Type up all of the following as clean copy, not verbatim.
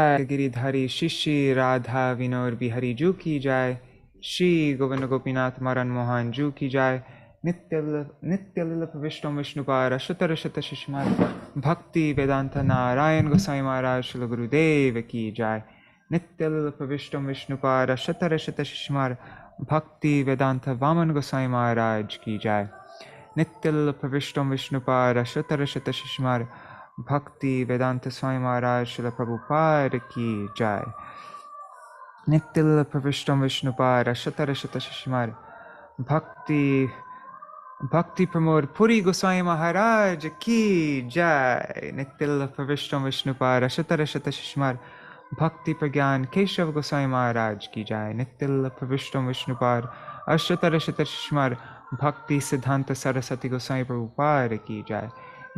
गिरिधारी शिष्य राधा विनोद बिहारी जू की जाय, श्री गोविंद गोपीनाथ मरण मोहन जू की जाय, नित्य लीला विष्णु विष्णुपार शतर शत शिष्मार भक्ति वेदांत नारायण गोसाई महाराज श्री गुरुदेव की जाय, नित्य लीला विष्णु विष्णुपार शतर शत शिष्मार भक्ति वेदांत वामन गोसाई महाराज की जाय, नित्य लीला विष्णु विष्णुपार शतर शत शिष्मार भक्ति वेदांत स्वामी महाराज श्रील प्रभुपाद की जाय, नित्य प्रविष्ट विष्णुपाद शतर शत शिष्मार भक्ति प्रमोद पुरी गोस्वामी महाराज की जाय, नित्य प्रविष्ट विष्णुपाद शतर शत शिष्मार भक्ति प्रज्ञान केशव गोस्वामी महाराज की जाय, नित्य प्रविष्ट विष्णुपाद अशतर शत शिष्मार भक्ति सिद्धांत सरस्वती गोस्वामी प्रभुपाद की जाय,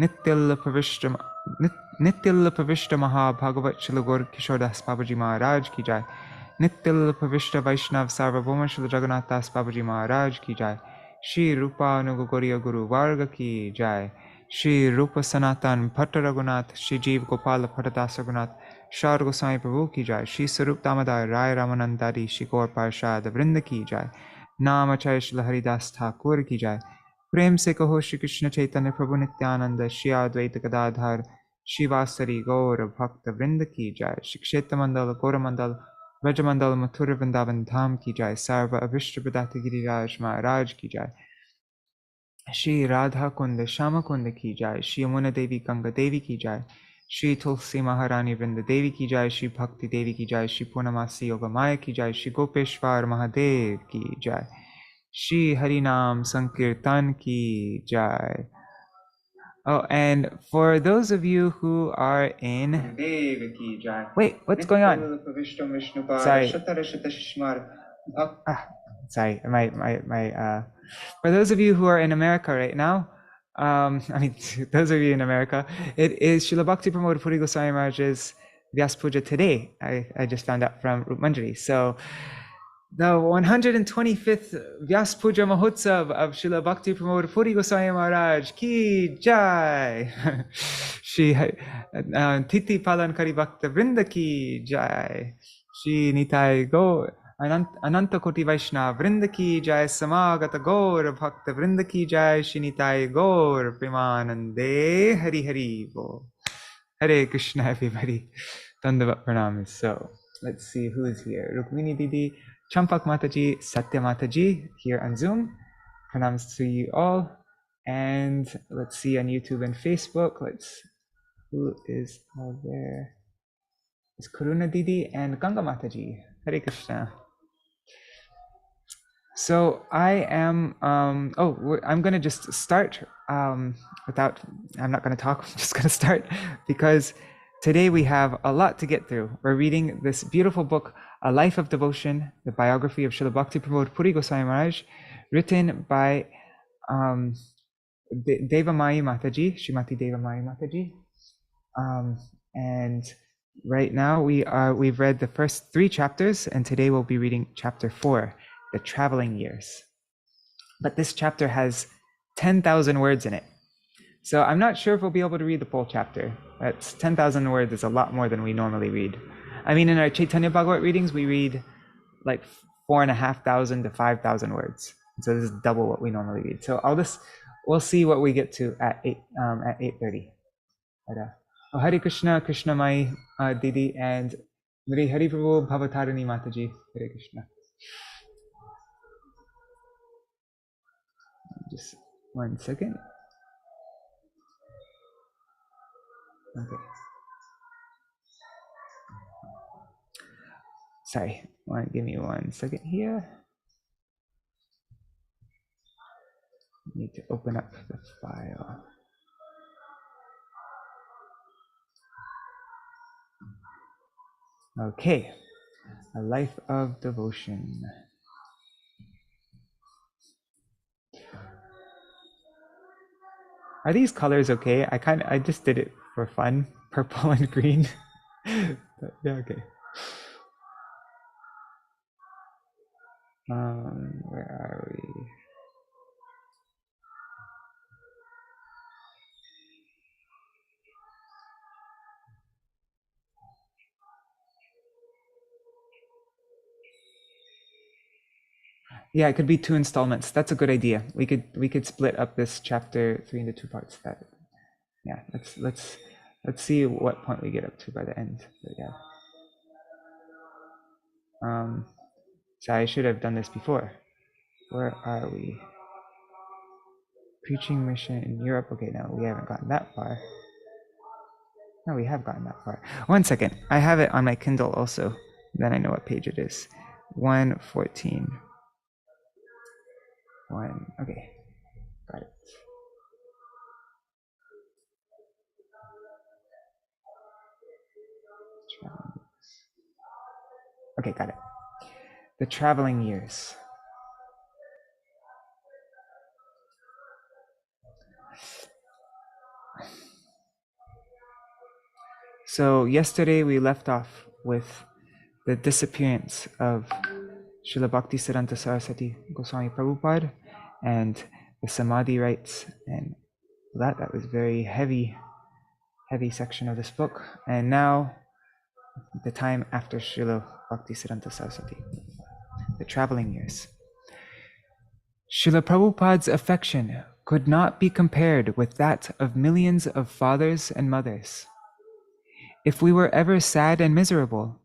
नित्य प्रविष्ट महाभागवत श्री गौर किशोरदास बाबूजी महाराज की जाय, नित्य प्रविष्ट वैष्णव सार्वभौम श्री जगन्नाथ दास बाबूजी महाराज की जाय, श्री रूपानुगौरी गुरु वर्ग की जाय, श्री रूप सनातन भट्ट रघुनाथ श्री जीव गोपाल भट्टदास रघुनाथ शार गोसाई प्रभु की जाय, श्री स्वरूप दामोदर राय रामानंदारी श्री गौर पार्षद वृंद की जाय, नाम अचय श्री हरिदास ठाकुर की जाय, प्रेम से कहो श्री कृष्ण चैतन्य प्रभु नित्यानंद श्री अद्वैत गदाधर शिवासरी गौर भक्त वृंद की जाय, श्री क्षेत्र मंडल गौरमंडल ब्रजमंडल मथुर वृंदावन धाम की जाय, सर्व अभिष्ट प्रदाति गिरिराज महाराज की जाय, श्री राधा कुंद श्याम कुंद की जाय, श्री यमुना देवी गंगा देवी की जाय, श्री तुलसी महारानी वृंद देवी की जाय, श्री भक्ति देवी की जाय, श्री पूर्णमासी योग माया की जाय, श्री गोपेश्वर महादेव की जाय, श्री हरिनाम संकीर्तन की जाय. Oh, and for those of you who are in... Wait, what's going on? Sorry. Sorry, for those of you who are in America right now, those of you in America, it is Srila Bhakti Pramoda Puri Goswami Maharaj's Vyas Puja today. I just found out from Rup Manjari. So, the 125th Vyas Puja Mahotsav of Srila Bhakti Pramoda Puri Goswami Maharaj ki jai. Shri Titi Palankari Bhakta Vrinda ki jai. Shri Nitai Go Ananta Koti Vaishnava Vrinda ki jai. Samagata Gaur Bhakta Vrinda ki jai. Shri Nitai Gaur Premanande Hari Hari Bo. Hare Krishna everybody. Dandavat Pranamas. So let's see who is here. Rukmini Didi, Champak Mātājī, Satya Mātājī here on Zoom. Pranams to you all. And let's see on YouTube and Facebook. Who is all there? It's Karuna Didi and Ganga Mātājī. Hare Krishna. So I am, I'm going to just start I'm not going to talk, I'm just going to start because today we have a lot to get through. We're reading this beautiful book, A Life of Devotion, the biography of Srila Bhakti Pramoda Puri Goswami Maharaj, written by Devamayī Mātājī, Srimati Devamayī Mātājī. And right now we've read the first 3 chapters, and today we'll be reading chapter 4, the traveling years. But this chapter has 10,000 words in it. So I'm not sure if we'll be able to read the full chapter. That's 10,000 words is a lot more than we normally read. I mean, in our Chaitanya Bhagavat readings, we read like 4,500 to 5,000 words. So this is double what we normally read. So we'll see what we get to at 8:30. Hare Krishna, Krishna Mai Didi, and Hari Prabhu Bhavatarani Mataji. Hare Krishna. Just 1 second. Okay. Sorry, give me 1 second here. Need to open up the file. Okay, A Life of Devotion. Are these colors okay? I just did it for fun, purple and green. But yeah, okay. Where are we? Yeah, it could be 2 installments. That's a good idea. We could split up this chapter 3 into 2 parts. Yeah, let's see what point we get up to by the end. But yeah. So I should have done this before. Where are we? Preaching mission in Europe. Okay, no, we haven't gotten that far. No, we have gotten that far. 1 second. I have it on my Kindle also. Then I know what page it is. 114. Okay, got it. Okay, got it. The traveling years. So yesterday we left off with the disappearance of Srila Bhaktisiddhanta Saraswati Goswami Prabhupada and the Samadhi rites, and that was very heavy section of this book. And now the time after Srila Bhaktisiddhanta Saraswati, the traveling years. Srila Prabhupada's affection could not be compared with that of millions of fathers and mothers. If we were ever sad and miserable,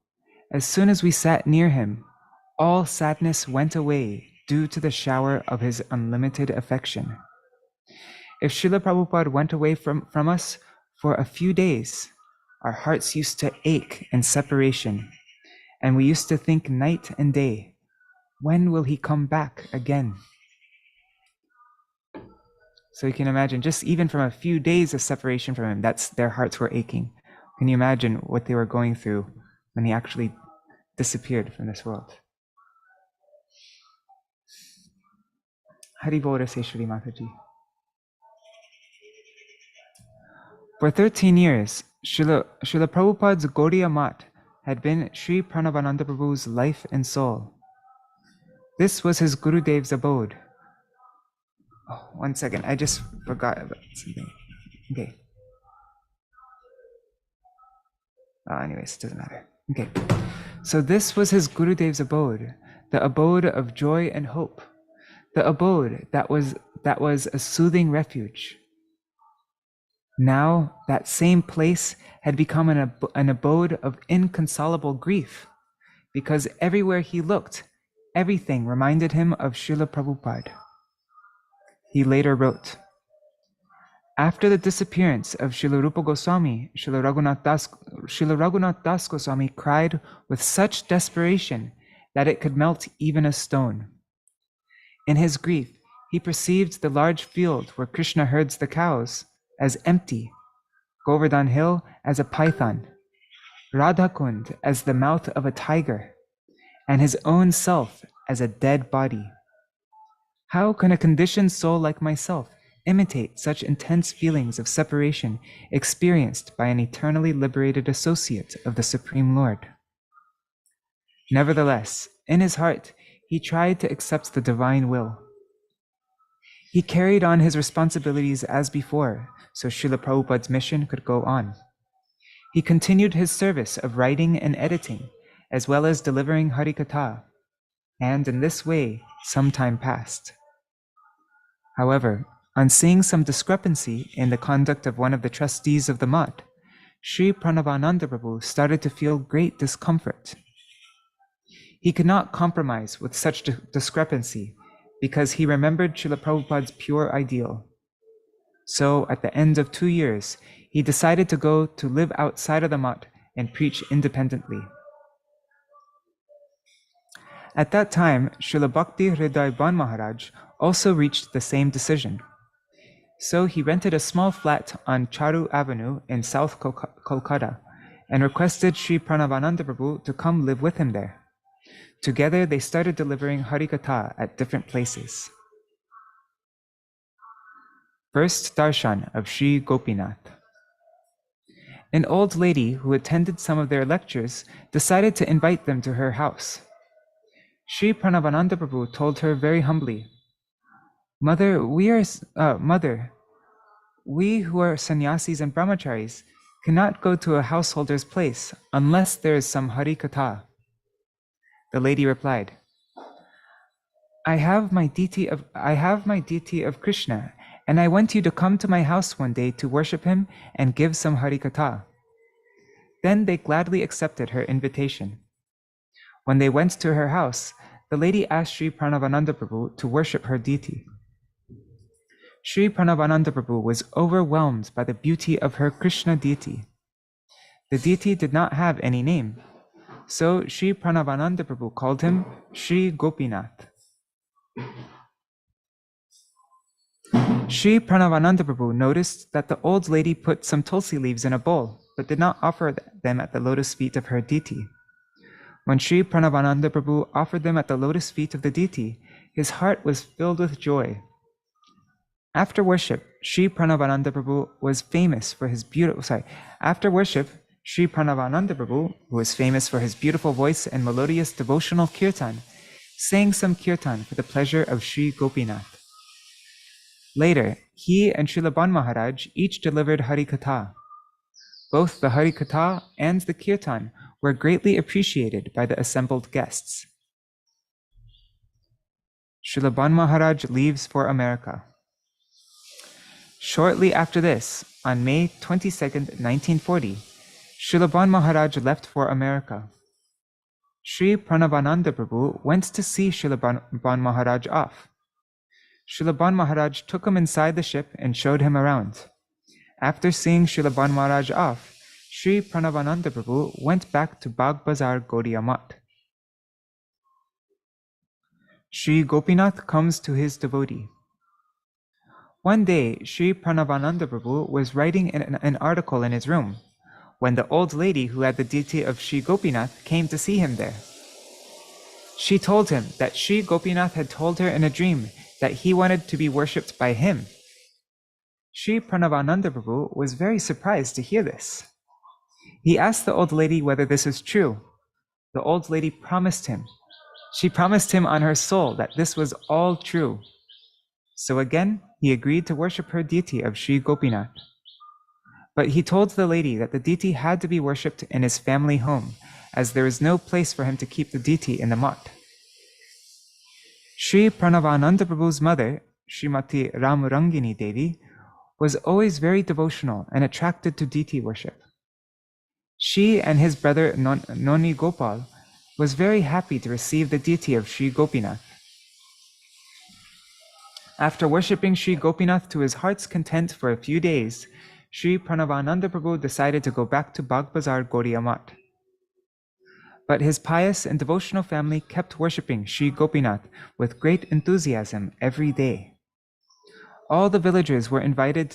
as soon as we sat near him, all sadness went away due to the shower of his unlimited affection. If Srila Prabhupada went away from us for a few days, our hearts used to ache in separation, and we used to think night and day, when will he come back again? So you can imagine, just even from a few days of separation from him, their hearts were aching. Can you imagine what they were going through when he actually disappeared from this world? Hari Bol Rase Shri Mātājī. For 13 years, Srila Prabhupada's Gaudiya Mat had been Sri Pranavananda Prabhu's life and soul. This was his Gurudev's abode. Oh, 1 second, I just forgot about something. Okay. Anyways, it doesn't matter. Okay. So this was his Gurudev's abode, the abode of joy and hope, the abode that was a soothing refuge. Now that same place had become an abode of inconsolable grief, because everywhere he looked, everything reminded him of Srila Prabhupada. He later wrote, after the disappearance of Srila Rupa Goswami, Srila Raghunath Das Goswami cried with such desperation that it could melt even a stone. In his grief, he perceived the large field where Krishna herds the cows as empty, Govardhan Hill as a python, Radhakund as the mouth of a tiger, and his own self as a dead body. How can a conditioned soul like myself imitate such intense feelings of separation experienced by an eternally liberated associate of the Supreme Lord? Nevertheless, in his heart, he tried to accept the divine will. He carried on his responsibilities as before, so Srila Prabhupada's mission could go on. He continued his service of writing and editing, as well as delivering Harikatha, and in this way, some time passed. However, on seeing some discrepancy in the conduct of one of the trustees of the Mat, Sri Pranavananda Prabhu started to feel great discomfort. He could not compromise with such discrepancy because he remembered Srila Prabhupada's pure ideal. So, at the end of 2 years, he decided to go to live outside of the Mat and preach independently. At that time, Srila Bhakti Hriday Ban Mahārāja also reached the same decision. So he rented a small flat on Charu Avenue in South Kolkata and requested Sri Pranavananda Prabhu to come live with him there. Together, they started delivering Harikatha at different places. First darshan of Sri Gopinath. An old lady who attended some of their lectures decided to invite them to her house. Sri Pranavananda Prabhu told her very humbly, Mother, we who are sannyasis and brahmacharis cannot go to a householder's place unless there is some Harikatha. The lady replied, I have my deity of Krishna, and I want you to come to my house one day to worship him and give some Harikatha. Then they gladly accepted her invitation. When they went to her house, the lady asked Sri Pranavananda Prabhu to worship her deity. Sri Pranavananda Prabhu was overwhelmed by the beauty of her Krishna deity. The deity did not have any name, so Sri Pranavananda Prabhu called him Sri Gopinath. Sri Pranavananda Prabhu noticed that the old lady put some tulsi leaves in a bowl, but did not offer them at the lotus feet of her deity. When Sri Pranavananda Prabhu offered them at the lotus feet of the deity, his heart was filled with joy. After worship, Sri Pranavananda Prabhu was famous for his Sri Pranavananda Prabhu, who was famous for his beautiful voice and melodious devotional kirtan, sang some kirtan for the pleasure of Sri Gopinath. Later, he and Srila Mahārāja each delivered Harikatha. Both the Harikatha and the kirtan were greatly appreciated by the assembled guests. Srila Mahārāja leaves for America. Shortly after this, on May 22nd, 1940, Srila Mahārāja left for America. Sri Pranavananda Prabhu went to see Srila Mahārāja off. Srila Mahārāja took him inside the ship and showed him around. After seeing Srila Mahārāja off, Sri Pranavananda Prabhu went back to Bagh Bazar Gaudiya Math. Sri Gopinath comes to his devotee. One day, Sri Pranavananda Prabhu was writing an article in his room when the old lady who had the deity of Sri Gopinath came to see him there. She told him that Sri Gopinath had told her in a dream that he wanted to be worshipped by him. Sri Pranavananda Prabhu was very surprised to hear this. He asked the old lady whether this was true. The old lady promised him. She promised him on her soul that this was all true. So again, he agreed to worship her deity of Sri Gopinath. But he told the lady that the deity had to be worshipped in his family home, as there was no place for him to keep the deity in the math. Sri Pranavananda Prabhu's mother, Srimati Ramurangini Devi, was always very devotional and attracted to deity worship. She and his brother Noni Gopal was very happy to receive the deity of Sri Gopinath. After worshipping Sri Gopinath to his heart's content for a few days, Sri Pranavananda Prabhu decided to go back to Bagh Bazar Gaudiya Math. But his pious and devotional family kept worshipping Sri Gopinath with great enthusiasm every day. All the villagers were invited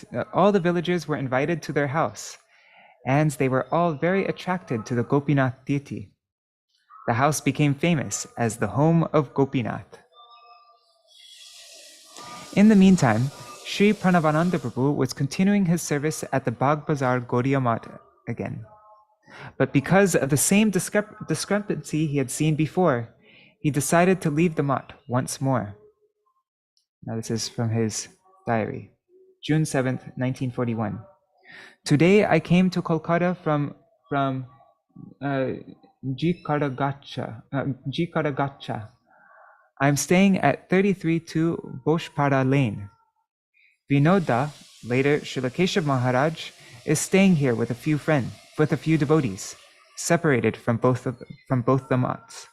to their house, and they were all very attracted to the Gopinath deity. The house became famous as the home of Gopinath. In the meantime, Sri Pranavananda Prabhu was continuing his service at the Bagh Bazar Gaudiya Math again. But because of the same discrepancy he had seen before, he decided to leave the math once more. Now this is from his diary, June 7th, 1941. Today I came to Kolkata from Jikaragacha. I'm staying at 33-2 Boshpara Lane. Vinoda, later Srila Keshav Mahārāja, is staying here with a few devotees, separated from both the maths.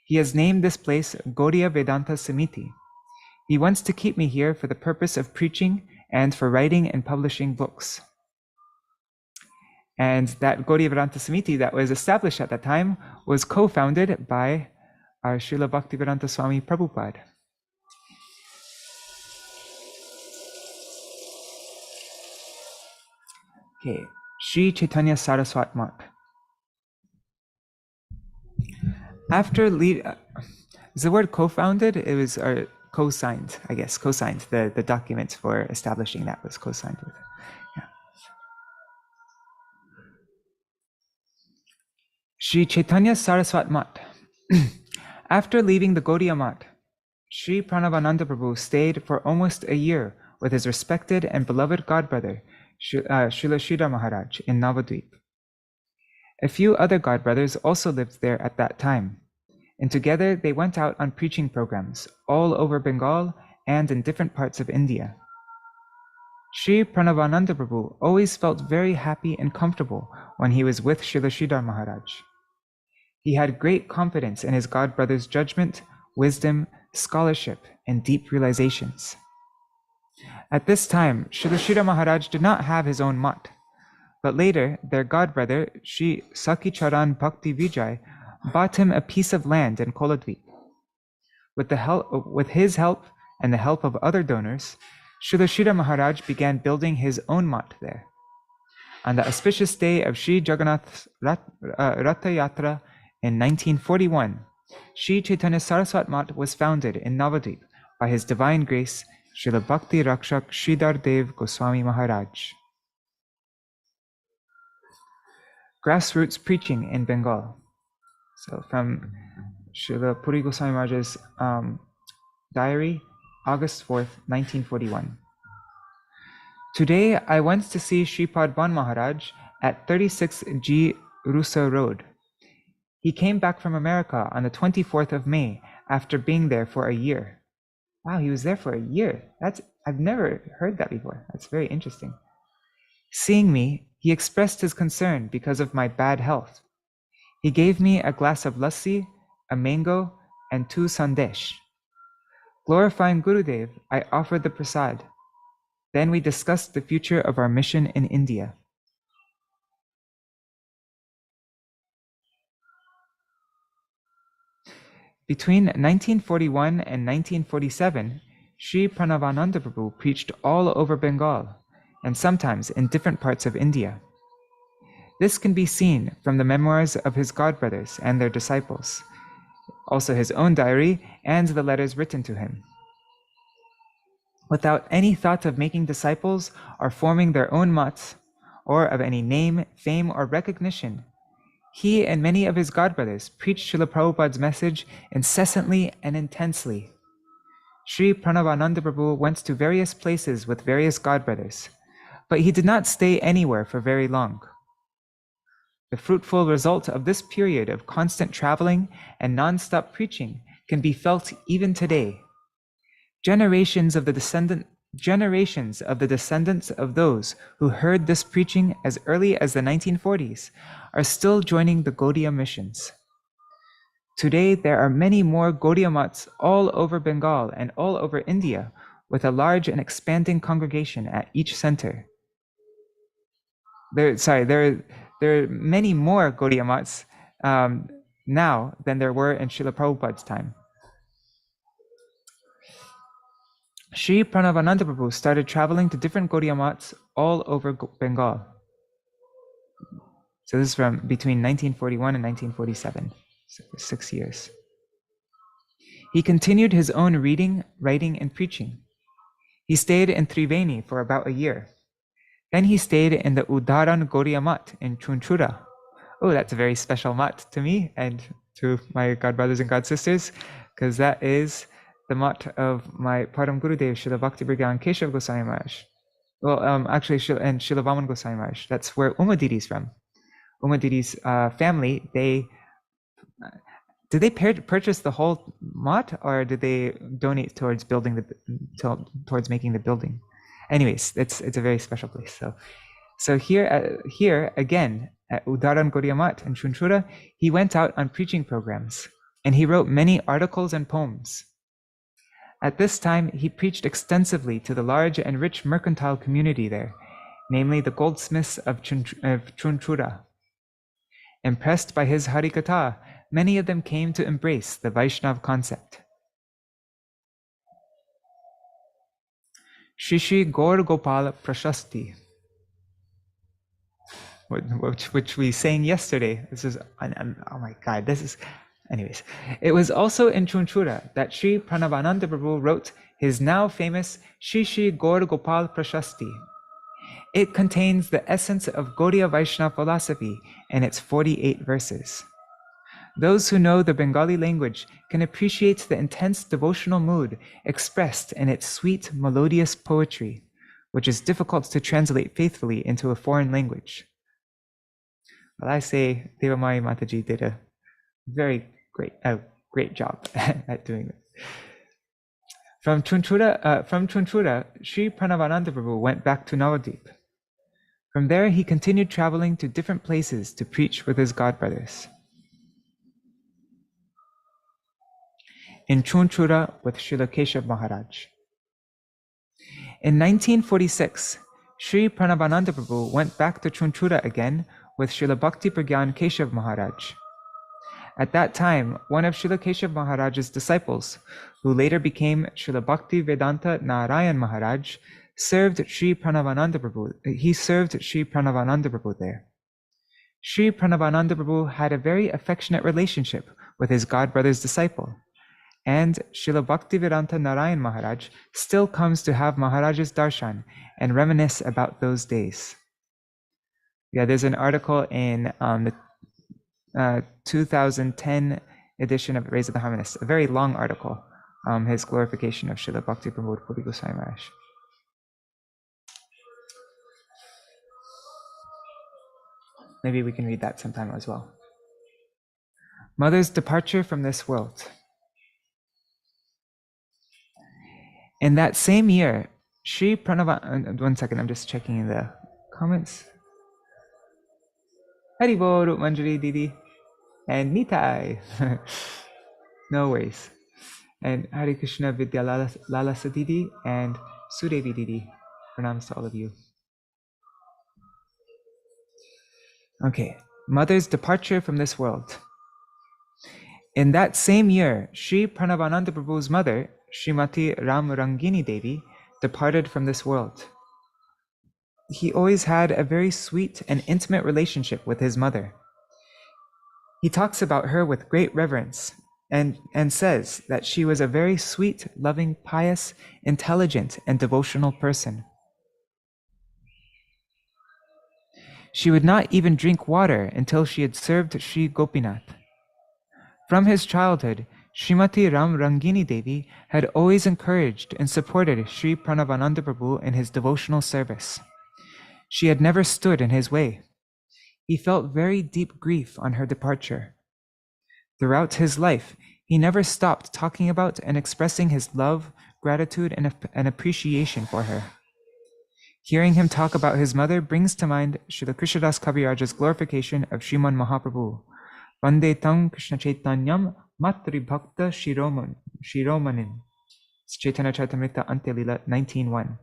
He has named this place Gaudiya Vedanta Samiti. He wants to keep me here for the purpose of preaching and for writing and publishing books. And that Gaudiya Vedanta Samiti that was established at that time was co-founded by our Śrīla Bhaktivedanta Swami Prabhupada. Okay, Sri Chaitanya Saraswat Math. After the word co-founded, it was co-signed, I guess, co-signed. The document for establishing that was co-signed with. Yeah. Sri Chaitanya Saraswat Math. After leaving the Gaudiya Math, Sri Pranavananda Prabhu stayed for almost a year with his respected and beloved godbrother, Srila Śrīla Mahārāja in Navadvip. A few other godbrothers also lived there at that time, and together they went out on preaching programs all over Bengal and in different parts of India. Sri Pranavananda Prabhu always felt very happy and comfortable when he was with Srila Sridhar Maharaj. He had great confidence in his god brother's judgment, wisdom, scholarship, and deep realizations. At this time, Srila Sridhar Maharaj did not have his own mat, but later their god brother, Sri Sakhi Charan Bhakti Vijay, bought him a piece of land in Koladweep. With his help and the help of other donors, Srila Sridhar Maharaj began building his own mat there. On the auspicious day of Sri Jagannath's Ratha Yatra in 1941, Sri Chaitanya Saraswat Mat was founded in Navadvip by His Divine Grace, Srila Bhakti Rakshak Sridhar Dev Gosvāmī Mahārāja. Grassroots preaching in Bengal. So from Srila Purī Goswami Maharaj's diary, August 4th, 1941. Today I went to see Shripad Ban Maharaj at 36G Rusa Road. He came back from America on the 24th of May after being there for a year. Wow, he was there for a year. I've never heard that before. That's very interesting. Seeing me, he expressed his concern because of my bad health. He gave me a glass of lassi, a mango, and 2 sandesh. Glorifying Gurudev, I offered the prasad. Then we discussed the future of our mission in India. Between 1941 and 1947, Sri Pranavananda Prabhu preached all over Bengal, and sometimes in different parts of India. This can be seen from the memoirs of his godbrothers and their disciples, also his own diary and the letters written to him. Without any thought of making disciples or forming their own mats, or of any name, fame, or recognition, he and many of his godbrothers preached Srila Prabhupada's message incessantly and intensely. Sri Pranavananda Prabhu went to various places with various godbrothers, but he did not stay anywhere for very long. The fruitful result of this period of constant traveling and non-stop preaching can be felt even today. Generations of the descendants of those who heard this preaching as early as the 1940s are still joining the Gaudiya missions. Today, there are many more Gaudiya mats all over Bengal and all over India, with a large and expanding congregation at each center. There are many more Gaudiya mats now than there were in Srila Prabhupada's time. Sri Pranavananda Prabhu started traveling to different Gaudiya mats all over Bengal. So this is from between 1941 and 1947, so for 6 years. He continued his own reading, writing, and preaching. He stayed in Triveni for about a year. Then he stayed in the Udaran Gaudiya Mat in Chunchura. Oh, that's a very special mat to me and to my god brothers and god sisters, because that is the mat of my Param Gurudev, Srila Bhakti Brigyan Keshav Goswami Maharaj. Well, actually, and Srila Vaman Goswami Maharaj. That's where Uma Didi's from. Uma Didi's family, did they purchase the whole mat, or did they donate towards building towards making the building? Anyways, it's a very special place. So here again at Udaran Gaudiya Mat in Chunchura, he went out on preaching programs, and he wrote many articles and poems. At this time, he preached extensively to the large and rich mercantile community there, namely the goldsmiths of Chunchura. Impressed by his Harikatha, many of them came to embrace the Vaishnav concept. Shri Gaur Gopal Prashasti, which we sang yesterday. This is, oh my God, this is, anyways. It was also in Chunchura that Sri Pranavananda Prabhu wrote his now famous Shri Gaur Gopal Prashasti. It contains the essence of Gaudiya Vaishnava philosophy in its 48 verses. Those who know the Bengali language can appreciate the intense devotional mood expressed in its sweet, melodious poetry, which is difficult to translate faithfully into a foreign language. Well, I say Devamayī Mātājī did a very great great job at doing this. From Chunchura, Sri Pranavananda Prabhu went back to Navadvip. From there, he continued traveling to different places to preach with his godbrothers. In Chunchura with Srila Keshav Mahārāja. In 1946, Sri Pranavananda Prabhu went back to Chunchura again with Srila Bhakti Pragyan Keshav Mahārāja. At that time, one of Srila Keshav Mahārāja's disciples, who later became Srila Bhakti Vedanta Narayan Maharaj, served Sri Pranavananda Prabhu. He served Sri Pranavananda Prabhu there. Sri Pranavananda Prabhu had a very affectionate relationship with his godbrother's disciple, and Srila Bhakti Vedanta Narayan Maharaj still comes to have Maharaja's darshan and reminisce about those days. Yeah, there's an article in the 2010 edition of Raise of the Harmonists, a very long article, his glorification of Srila Bhakti Pramoda Puri Goswami Maharaj. Maybe we can read that sometime as well. Mother's departure from this world. In that same year, Sri Pranavananda, one second, I'm just checking the comments. Haribol, Rup Manjari Didi, and Nitai. No worries. And Hare Krishna Vidya Lalasa Didi and Sudevi Didi. Pranams to all of you. Okay, mother's departure from this world. In that same year, Sri Pranavananda Prabhu's mother, Srimati Ram Rangini Devi, departed from this world. He always had a very sweet and intimate relationship with his mother. He talks about her with great reverence and says that she was a very sweet, loving, pious, intelligent, and devotional person. She would not even drink water until she had served Sri Gopinath. From his childhood, Srimati Ram Rangini Devi had always encouraged and supported Sri Pranavananda Prabhu in his devotional service. She had never stood in his way. He felt very deep grief on her departure. Throughout his life, he never stopped talking about and expressing his love, gratitude, and appreciation for her. Hearing him talk about his mother brings to mind Srila Krishnadas Kaviraja's glorification of Sriman Mahaprabhu. Vande Tang Krishna Chaitanyam Matri Bhakta Shiromanin. Chaitanya Charitamrita Antelila 19.1.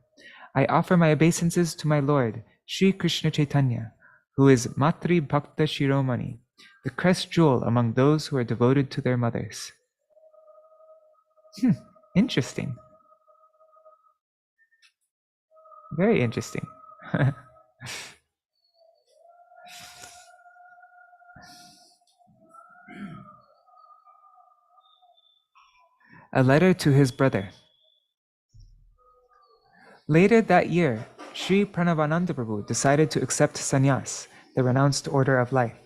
I offer my obeisances to my Lord, Sri Krishna Chaitanya, who is Matri Bhakta Shiromani, the crest jewel among those who are devoted to their mothers. Interesting. Very interesting. A letter to his brother. Later that year, Sri Pranavananda Prabhu decided to accept sannyas, the renounced order of life.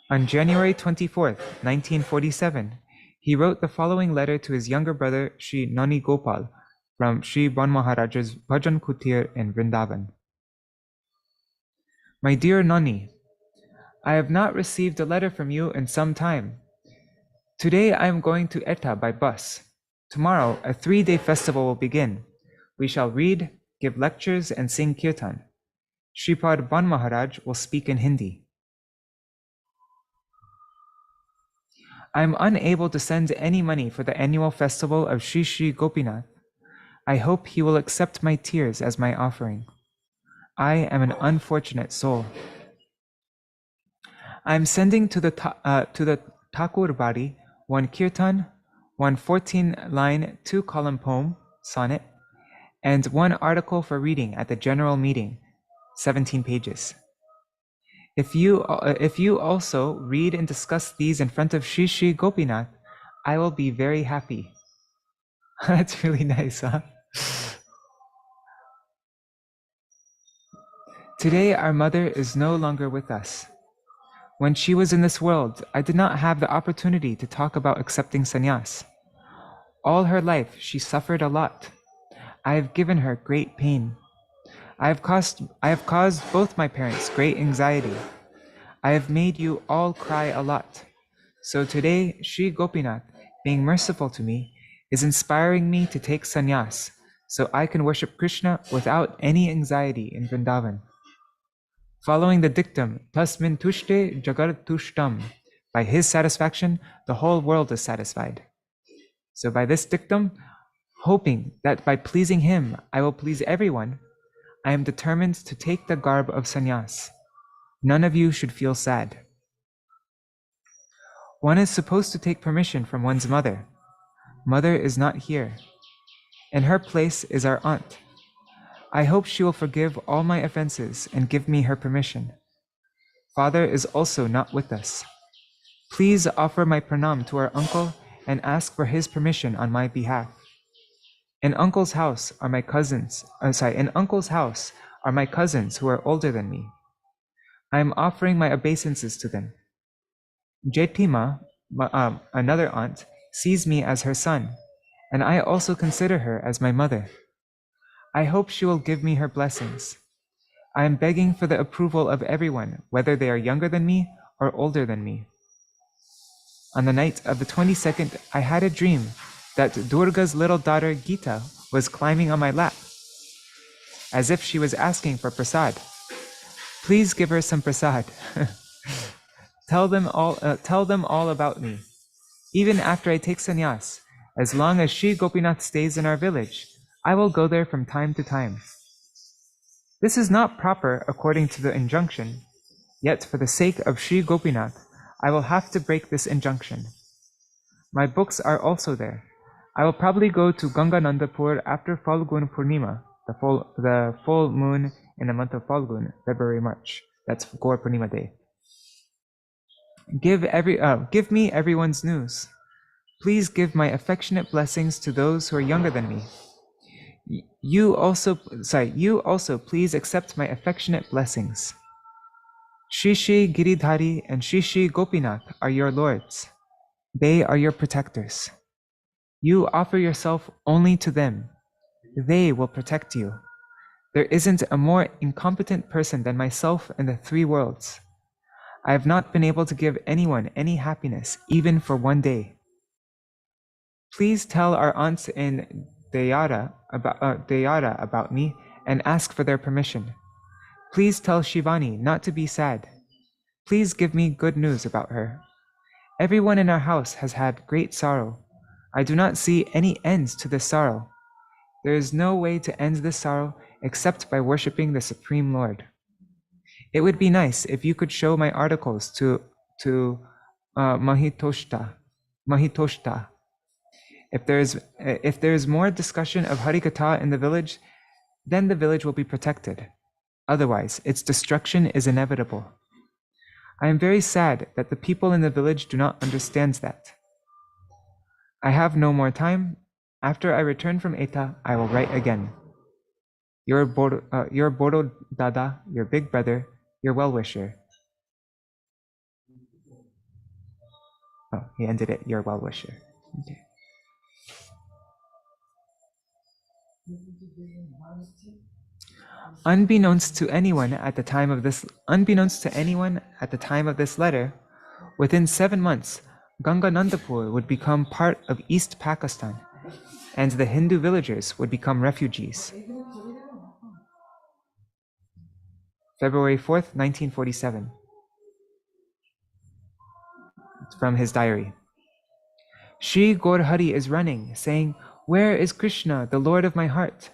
On January 24th, 1947, he wrote the following letter to his younger brother, Sri Nani Gopal, from Sri Ban Maharaja's Bhajan Kutir in Vrindavan. My dear Nani, I have not received a letter from you in some time. Today I am going to Etah by bus. Tomorrow a 3-day festival will begin. We shall read, give lectures, and sing kirtan. Shripad Ban Maharaj will speak in Hindi. I am unable to send any money for the annual festival of Sri Sri Gopinath. I hope he will accept my tears as my offering. I am an unfortunate soul. I am sending to the Thakur Bari one kirtan, one 14-line 2-column poem, sonnet, and one article for reading at the general meeting, 17 pages. If you also read and discuss these in front of Sri Sri Gopinath, I will be very happy. That's really nice, huh? Today, our mother is no longer with us. When she was in this world, I did not have the opportunity to talk about accepting sannyas. All her life, she suffered a lot. I have given her great pain. I have caused both my parents great anxiety. I have made you all cry a lot. So today, Sri Gopinath, being merciful to me, is inspiring me to take sannyas, so I can worship Krishna without any anxiety in Vrindavan. Following the dictum, tasmin tushte jagat tushtam, by his satisfaction, the whole world is satisfied. So by this dictum, hoping that by pleasing him, I will please everyone, I am determined to take the garb of sannyas. None of you should feel sad. One is supposed to take permission from one's mother. Mother is not here. In her place is our aunt. I hope she will forgive all my offenses and give me her permission. Father is also not with us. Please offer my pranam to our uncle and ask for his permission on my behalf. In uncle's house are my cousins. In uncle's house are my cousins who are older than me. I am offering my obeisances to them. Jetima, another aunt, sees me as her son, and I also consider her as my mother. I hope she will give me her blessings. I am begging for the approval of everyone, whether they are younger than me or older than me. On the night of the 22nd, I had a dream that Durga's little daughter Gita was climbing on my lap, as if she was asking for prasad. Please give her some prasad. Tell them all about me. Even after I take sannyas, as long as Sri Gopinath stays in our village, I will go there from time to time. This is not proper according to the injunction, yet for the sake of Sri Gopinath, I will have to break this injunction. My books are also there. I will probably go to Ganganandapur after Falgun Purnima, the full moon in the month of Falgun, February, March. That's Gaur Purnima day. Give me everyone's news. Please give my affectionate blessings to those who are younger than me. You also please accept my affectionate blessings. Shri Shri Giridhari and Shri Shri Gopinath are your lords. They are your protectors. You offer yourself only to them. They will protect you. There isn't a more incompetent person than myself in the three worlds. I have not been able to give anyone any happiness, even for one day. Please tell our aunts in Deyara about me and ask for their permission. Please tell Shivani not to be sad. Please give me good news about her. Everyone in our house has had great sorrow. I do not see any ends to this sorrow. There is no way to end this sorrow except by worshipping the Supreme Lord. It would be nice if you could show my articles to Mahitoshta. If there is more discussion of Harikatha in the village, then the village will be protected. Otherwise, its destruction is inevitable. I am very sad that the people in the village do not understand that. I have no more time. After I return from Eta, I will write again. Your Bodo Dada, your big brother, your well-wisher. Oh, he ended it, your well-wisher. Okay. Unbeknownst to anyone at the time of this letter, within 7 months, Ganganandapur would become part of East Pakistan, and the Hindu villagers would become refugees. February 4th, 1947. It's from his diary. Shri Gaurhari is running, saying, "Where is Krishna, the Lord of my heart?"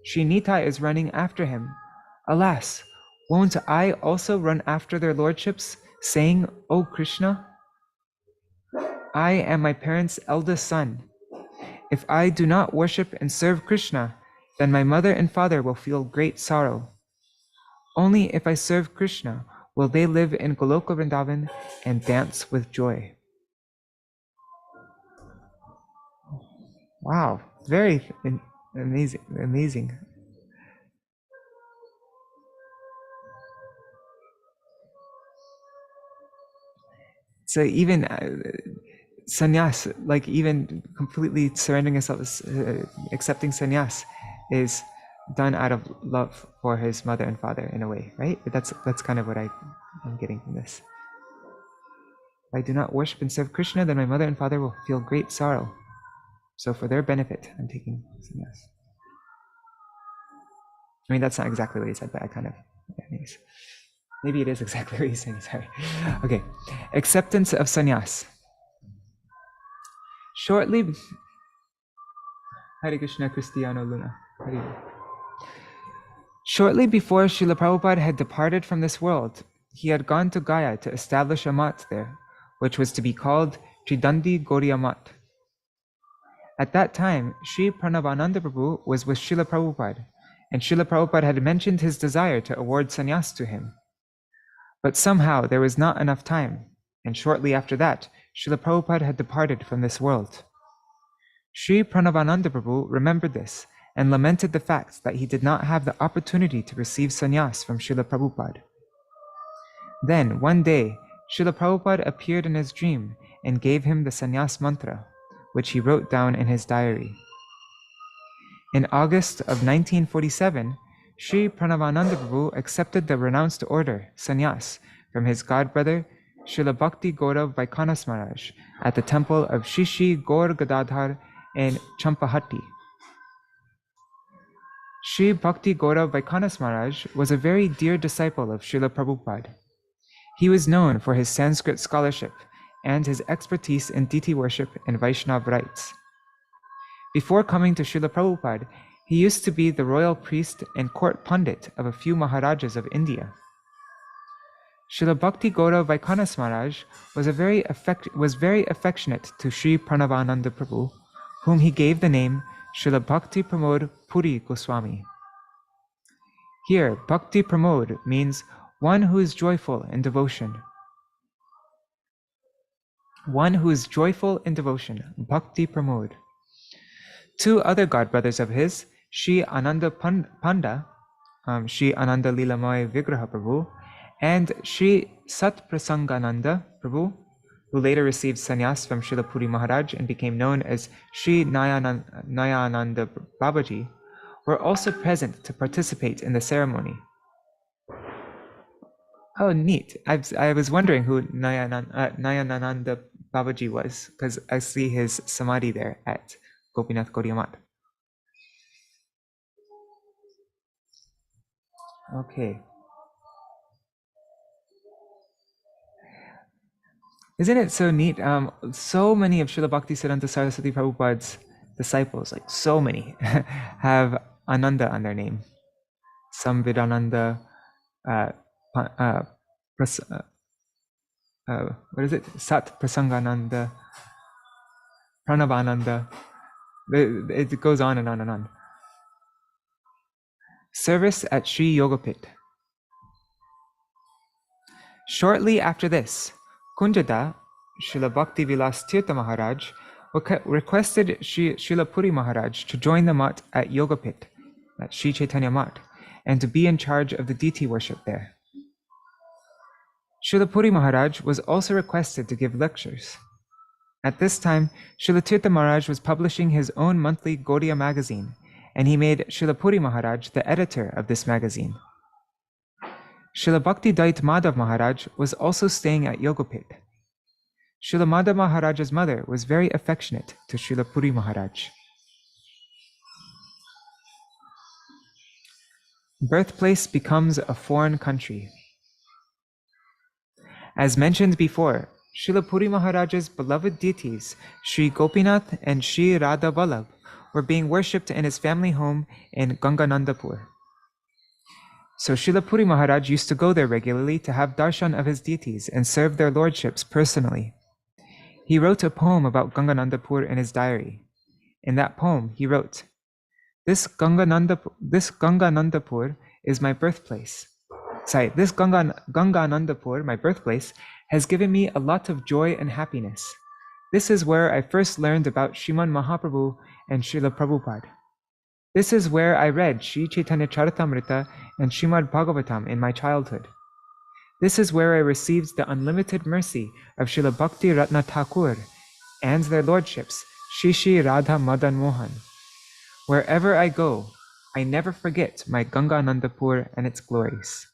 Shri Nitai is running after him. Alas, won't I also run after their lordships, saying, "O Krishna"? I am my parents' eldest son. If I do not worship and serve Krishna, then my mother and father will feel great sorrow. Only if I serve Krishna will they live in Goloka Vrindavan and dance with joy. Wow, very amazing. So even sannyas, like even completely surrendering yourself, accepting sannyas, is done out of love for his mother and father in a way, right? That's kind of what I'm getting from this. If I do not worship and serve Krishna, then my mother and father will feel great sorrow. So for their benefit, I'm taking sannyas. I mean, that's not exactly what he said, but I kind of, anyways. Maybe it is exactly what he's saying, sorry. Okay, acceptance of sannyas. Shortly, Hare Krishna Cristiano Luna. Shortly before Srila Prabhupada had departed from this world, he had gone to Gaya to establish a mat there, which was to be called Tridandi Gauriya Mat. At that time, Sri Pranavananda Prabhu was with Srila Prabhupada, and Srila Prabhupada had mentioned his desire to award sannyas to him. But somehow there was not enough time, and shortly after that, Srila Prabhupada had departed from this world. Sri Pranavananda Prabhu remembered this and lamented the fact that he did not have the opportunity to receive sannyas from Srila Prabhupada. Then, one day, Srila Prabhupada appeared in his dream and gave him the sannyas mantra, which he wrote down in his diary. In August of 1947, Sri Pranavananda Prabhu accepted the renounced order, sannyas, from his godbrother, Srila Bhakti Gaurav Vaikanas Maharaj, at the temple of Shri Gaur Gadadhar in Champahati. Sri Bhakti Gaurav Vaikanas Maharaj was a very dear disciple of Srila Prabhupada. He was known for his Sanskrit scholarship and his expertise in deity worship and Vaishnava rites. Before coming to Srila Prabhupada, he used to be the royal priest and court pundit of a few Mahārajas of India. Srila Bhakti Gaurav Vaikanas Maharaj was very affectionate to Sri Pranavananda Prabhu, whom he gave the name Srila Bhakti Pramoda Purī Gosvāmī. Here, Bhakti Pramoda means one who is joyful in devotion. One who is joyful in devotion, Bhakti Pramoda. Two other godbrothers of his, Sri Ananda Panda, Sri Ananda Leelamaya Vigraha Prabhu, and Sri Sat Prasangananda Prabhu, who later received sannyas from Srila Purī Maharaj and became known as Sri Nayananda Babaji, were also present to participate in the ceremony. Oh, neat. I was wondering who Nayananda Babaji was, because I see his samadhi there at Gopinath Gauriya Mat. Okay. Isn't it so neat? So many of Srila Bhaktisiddhanta Saraswati Prabhupada's disciples, like so many, have Ananda on their name. Samvidananda, what is it? Sat Prasangananda, Pranavananda. It goes on and on and on. Service at Sri Yogapit. Shortly after this, Kunjada, Srila Bhakti Vilas Tirtha Maharaj, requested Srila Purī Maharaj to join the mat at Yogapit, at Sri Chaitanya Mat, and to be in charge of the deity worship there. Srila Purī Maharaj was also requested to give lectures. At this time, Srila Tirtha Maharaj was publishing his own monthly Gaudiya magazine, and he made Srila Purī Maharaj the editor of this magazine. Srila Bhakti Dait Madhav Maharaj was also staying at Yogapit. Srila Madhav Maharaj's mother was very affectionate to Srila Purī Maharaj. Birthplace becomes a foreign country. As mentioned before, Srila Purī Maharaj's beloved deities, Sri Gopinath and Sri Radha Vallabh, were being worshipped in his family home in Ganganandapur. So Srila Purī Maharaj used to go there regularly to have darshan of his deities and serve their lordships personally. He wrote a poem about Ganganandapur in his diary. In that poem, he wrote, This Ganganandapur is my birthplace. This Ganganandapur, my birthplace, has given me a lot of joy and happiness. This is where I first learned about Sriman Mahaprabhu and Srila Prabhupada. This is where I read Sri Chaitanya Charitamrita and Srimad Bhagavatam in my childhood. This is where I received the unlimited mercy of Srila Bhakti Ratna Thakur and their lordships, Shri Shri Radha Madan Mohan. Wherever I go, I never forget my Ganganandapur and its glories.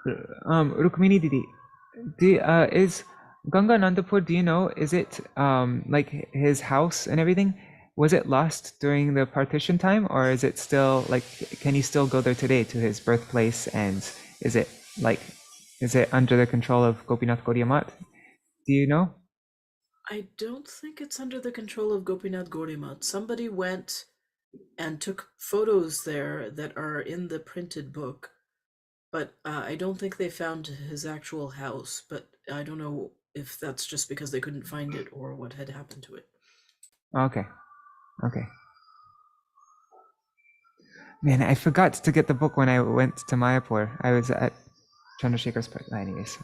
Rukmini Didi, is Ganga Nandapur, do you know, is it like his house and everything? Was it lost during the partition time, or is it still like, can you still go there today to his birthplace? And is it like, is it under the control of Gopinath Gaudiya Math? Do you know? I don't think it's under the control of Gopinath Gaudiya Math. Somebody went and took photos there that are in the printed book, but I don't think they found his actual house. But I don't know if that's just because they couldn't find it or what had happened to it. Okay. Okay. Man, I forgot to get the book when I went to Mayapur. I was at Chandrasekhar's place. Anyways,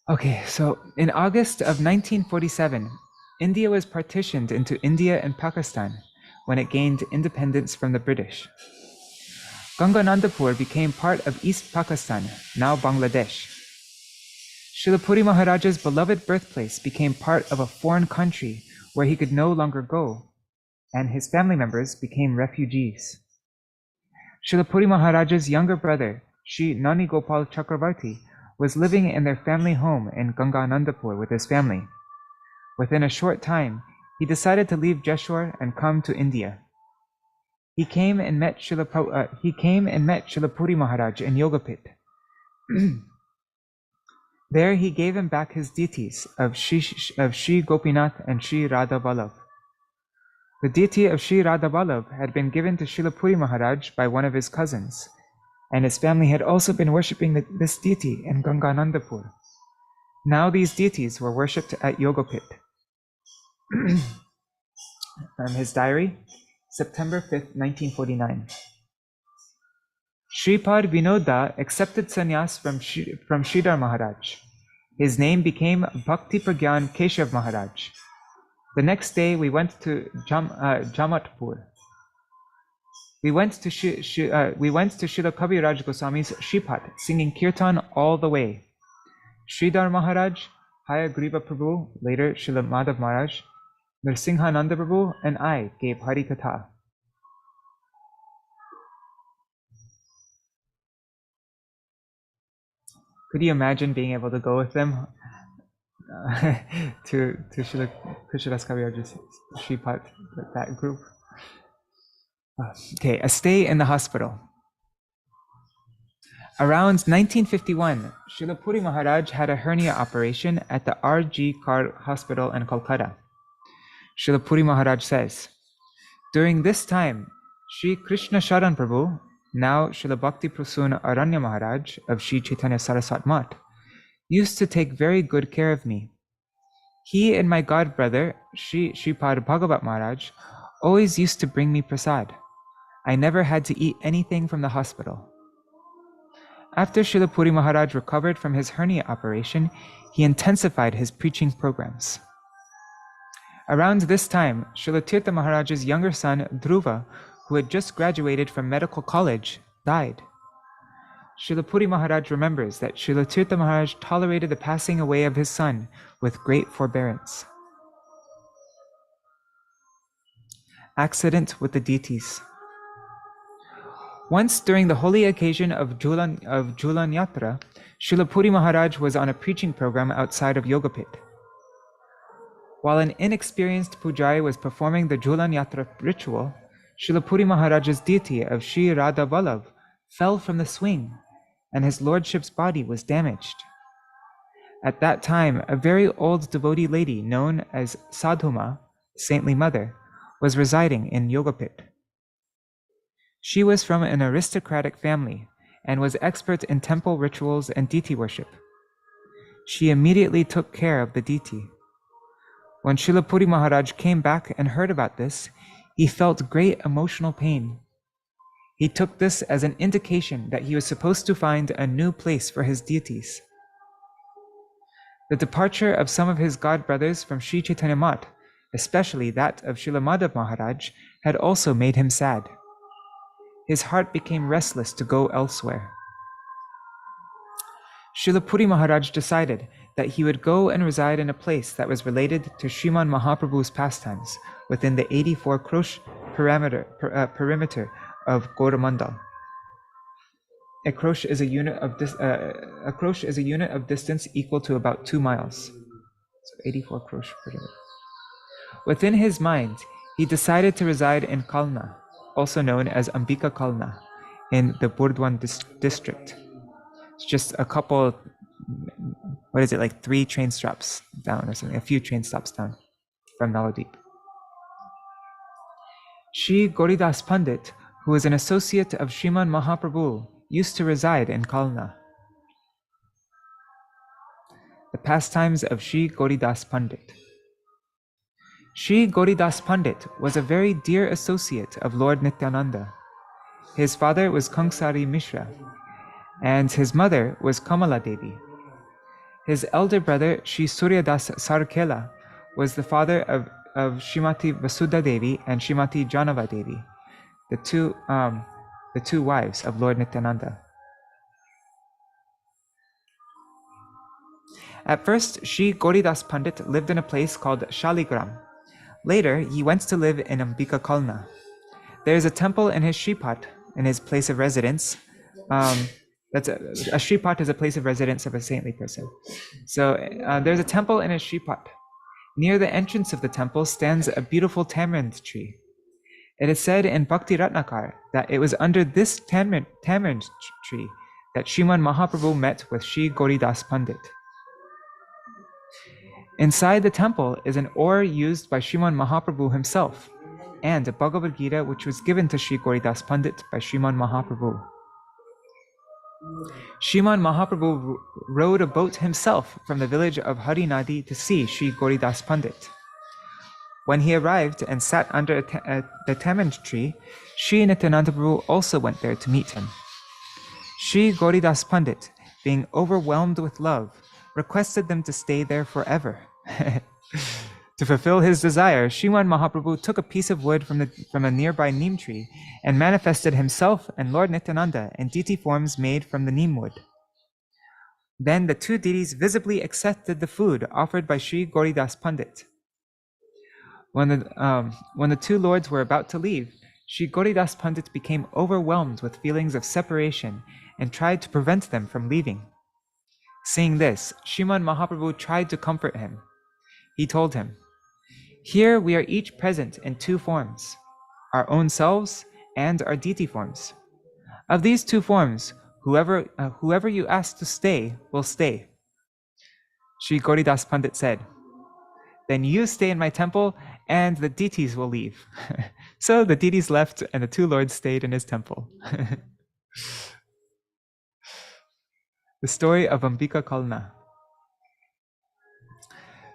okay, so in August of 1947, India was partitioned into India and Pakistan when it gained independence from the British. Ganganandapur became part of East Pakistan, now Bangladesh. Srila Purī Mahārāja's beloved birthplace became part of a foreign country where he could no longer go, and his family members became refugees. Srila Purī Mahārāja's younger brother, Sri Nani Gopal Chakravarti, was living in their family home in Ganganandapur with his family. Within a short time, he decided to leave Jeshwar and come to India. He came and met Srila Purī Mahārāja in Yogapit. There he gave him back his deities of Shri Gopinath and Shri Radha Vallabh. The deity of Shri Radha Vallabh had been given to Srila Purī Mahārāja by one of his cousins, and his family had also been worshipping this deity in Ganganandapur. Now these deities were worshipped at Yogapit. His diary, September 5th, 1949. Shripad Vinoda accepted sannyas from Sridhar Maharaj. His name became Bhakti Pragyan Keshav Maharaj. The next day we went to Jamatpur. We went to Srila Kaviraj Goswami's Shripat, singing kirtan all the way. Sridhar Maharaj, Hayagriva Prabhu, later Srila Madhav Maharaj, Nrsimhananda Prabhu, and I gave Hari Katha. Could you imagine being able to go with them to Srila Krishnadas Kaviraj's Shripat, that group? Okay, a stay in the hospital. Around 1951, Srila Purī Mahārāja had a hernia operation at the R.G. Kar Hospital in Kolkata. Srila Purī Mahārāja says, during this time, Sri Krishna Sharan Prabhu, now Srila Bhakti Prasun Aranya Maharaj of Sri Chaitanya Saraswat Math, used to take very good care of me. He and my god brother, Sri Shripad Bhagavat Maharaj, always used to bring me prasad. I never had to eat anything from the hospital. After Srila Purī Mahārāja recovered from his hernia operation, he intensified his preaching programs. Around this time, Srila Tirtha Mahārāja's younger son, Dhruva, who had just graduated from medical college, died. Srila Purī Mahārāja remembers that Srila Tirtha Mahārāja tolerated the passing away of his son with great forbearance. Accident with the deities. Once during the holy occasion of Julan Yatra, Srila Purī Mahārāja was on a preaching program outside of Yogapit. While an inexperienced pujari was performing the Julan Yatra ritual, Srila Purī Mahārāja's deity of Shri Radha Vallabh fell from the swing, and his lordship's body was damaged. At that time, a very old devotee lady known as Sadhuma, saintly mother, was residing in Yogapit. She was from an aristocratic family and was expert in temple rituals and deity worship. She immediately took care of the deity. When Srila Purī Mahārāja came back and heard about this, he felt great emotional pain. He took this as an indication that he was supposed to find a new place for his deities. The departure of some of his godbrothers from Sri Chaitanya Math, especially that of Srila Madhav Maharaj, had also made him sad. His heart became restless to go elsewhere. Srila Purī Mahārāja decided that he would go and reside in a place that was related to Sriman Mahaprabhu's pastimes within the 84 krosh perimeter of Gauramandal. A krosh is a unit of distance equal to about 2 miles. So 84 krosh per minute. Within his mind, he decided to reside in Kalna, also known as Ambika Kalna, in the Burdwan district. It's just a couple, what is it, like 3 train stops down or something, a few train stops down from Navadvip. Shri Goridas Pandit, who was an associate of Sriman Mahaprabhu, used to reside in Kalna. The pastimes of Shri Goridas Pandit. Shri Goridas Pandit was a very dear associate of Lord Nityananda. His father was Kangsari Mishra, and his mother was Kamala Devi. His elder brother, Shri Suryadas Sarkela, was the father of Srimati Vasudha Devi and Srimati Janava Devi, the two wives of Lord Nityananda. At first, Shri Goridas Pandit lived in a place called Shaligram. Later, he went to live in Ambika Kalna. There is a temple in his Shripat, in his place of residence. That's a Shripat is a place of residence of a saintly person. So there's a temple in his Shripat. Near the entrance of the temple stands a beautiful tamarind tree. It is said in Bhakti Ratnakar that it was under this tamarind tree that Sriman Mahaprabhu met with Shri Goridas Pandit. Inside the temple is an oar used by Sriman Mahaprabhu himself, and a Bhagavad Gita which was given to Shri Goridas Pandit by Sriman Mahaprabhu. Sriman Mahaprabhu rowed a boat himself from the village of Harinadi to see Shri Goridas Pandit. When he arrived and sat under the tamarind tree, Shri Nityananda Prabhu also went there to meet him. Shri Goridas Pandit, being overwhelmed with love, requested them to stay there forever. To fulfill his desire, Sriman Mahaprabhu took a piece of wood from a nearby neem tree and manifested himself and Lord Nityananda in deity forms made from the neem wood. Then the two deities visibly accepted the food offered by Shri Goridas Pandit. When the two lords were about to leave, Shri Goridas Pandit became overwhelmed with feelings of separation and tried to prevent them from leaving. Seeing this, Sriman Mahaprabhu tried to comfort him. He told him, "Here we are each present in 2 forms, our own selves and our deity forms. Of these 2 forms, whoever you ask to stay will stay." Shri Goridas Pandit said, "Then you stay in my temple and the deities will leave." So the deities left and the 2 lords stayed in his temple. The story of Ambika Kalna.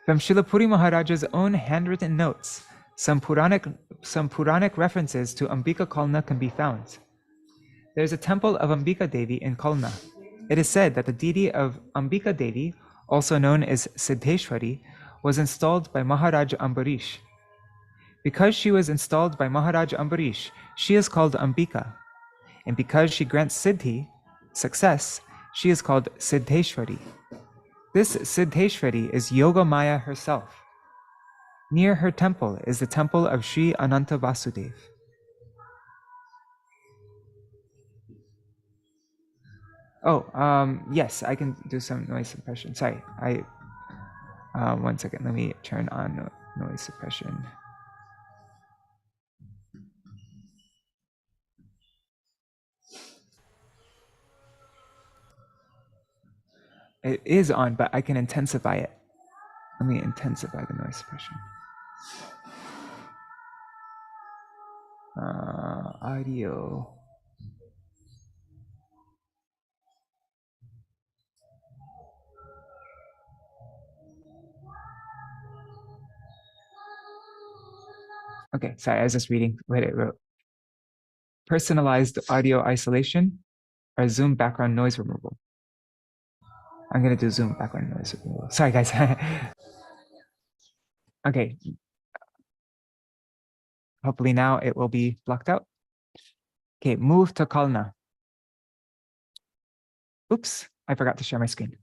From Srila Purī Mahārāja's own handwritten notes, some Puranic references to Ambika Kalna can be found. There is a temple of Ambika Devi in Kalna. It is said that the deity of Ambika Devi, also known as Siddheshwari, was installed by Mahārāja Ambarish. Because she was installed by Mahārāja Ambarish, she is called Ambika. And because she grants Siddhi, success, she is called Siddheshwari. This Siddheshwari is Yoga Maya herself. Near her temple is the temple of Sri Ananta Vasudev. Yes, I can do some noise suppression. Sorry, 1 second, let me turn on noise suppression. It is on, but I can intensify it. Let me intensify the noise suppression. Audio. Okay, sorry, I was just reading what it wrote. Personalized audio isolation or Zoom background noise removal. I'm gonna do Zoom background noise removal. Sorry, guys. Okay. Hopefully now it will be blocked out. Okay, move to Kalna. Oops, I forgot to share my screen.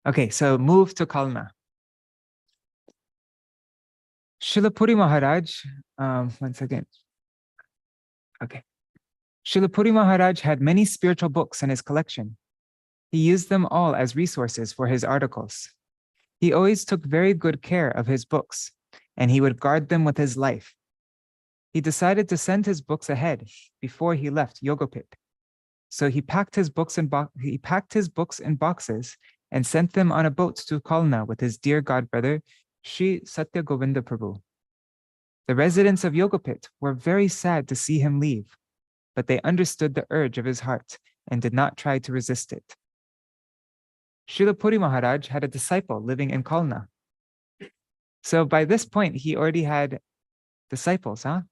Okay, so move to Kalna. Srila Purī Mahārāja, 1 second. Okay. Srila Purī Mahārāja had many spiritual books in his collection. He used them all as resources for his articles. He always took very good care of his books, and he would guard them with his life. He decided to send his books ahead before he left Yogapit. So he packed his books in boxes and sent them on a boat to Kalna with his dear godbrother, Sri Satya Govinda Prabhu. The residents of Yogapit were very sad to see him leave, but they understood the urge of his heart and did not try to resist it. Srila Purī Mahārāja had a disciple living in Kalna. So by this point, he already had disciples, huh?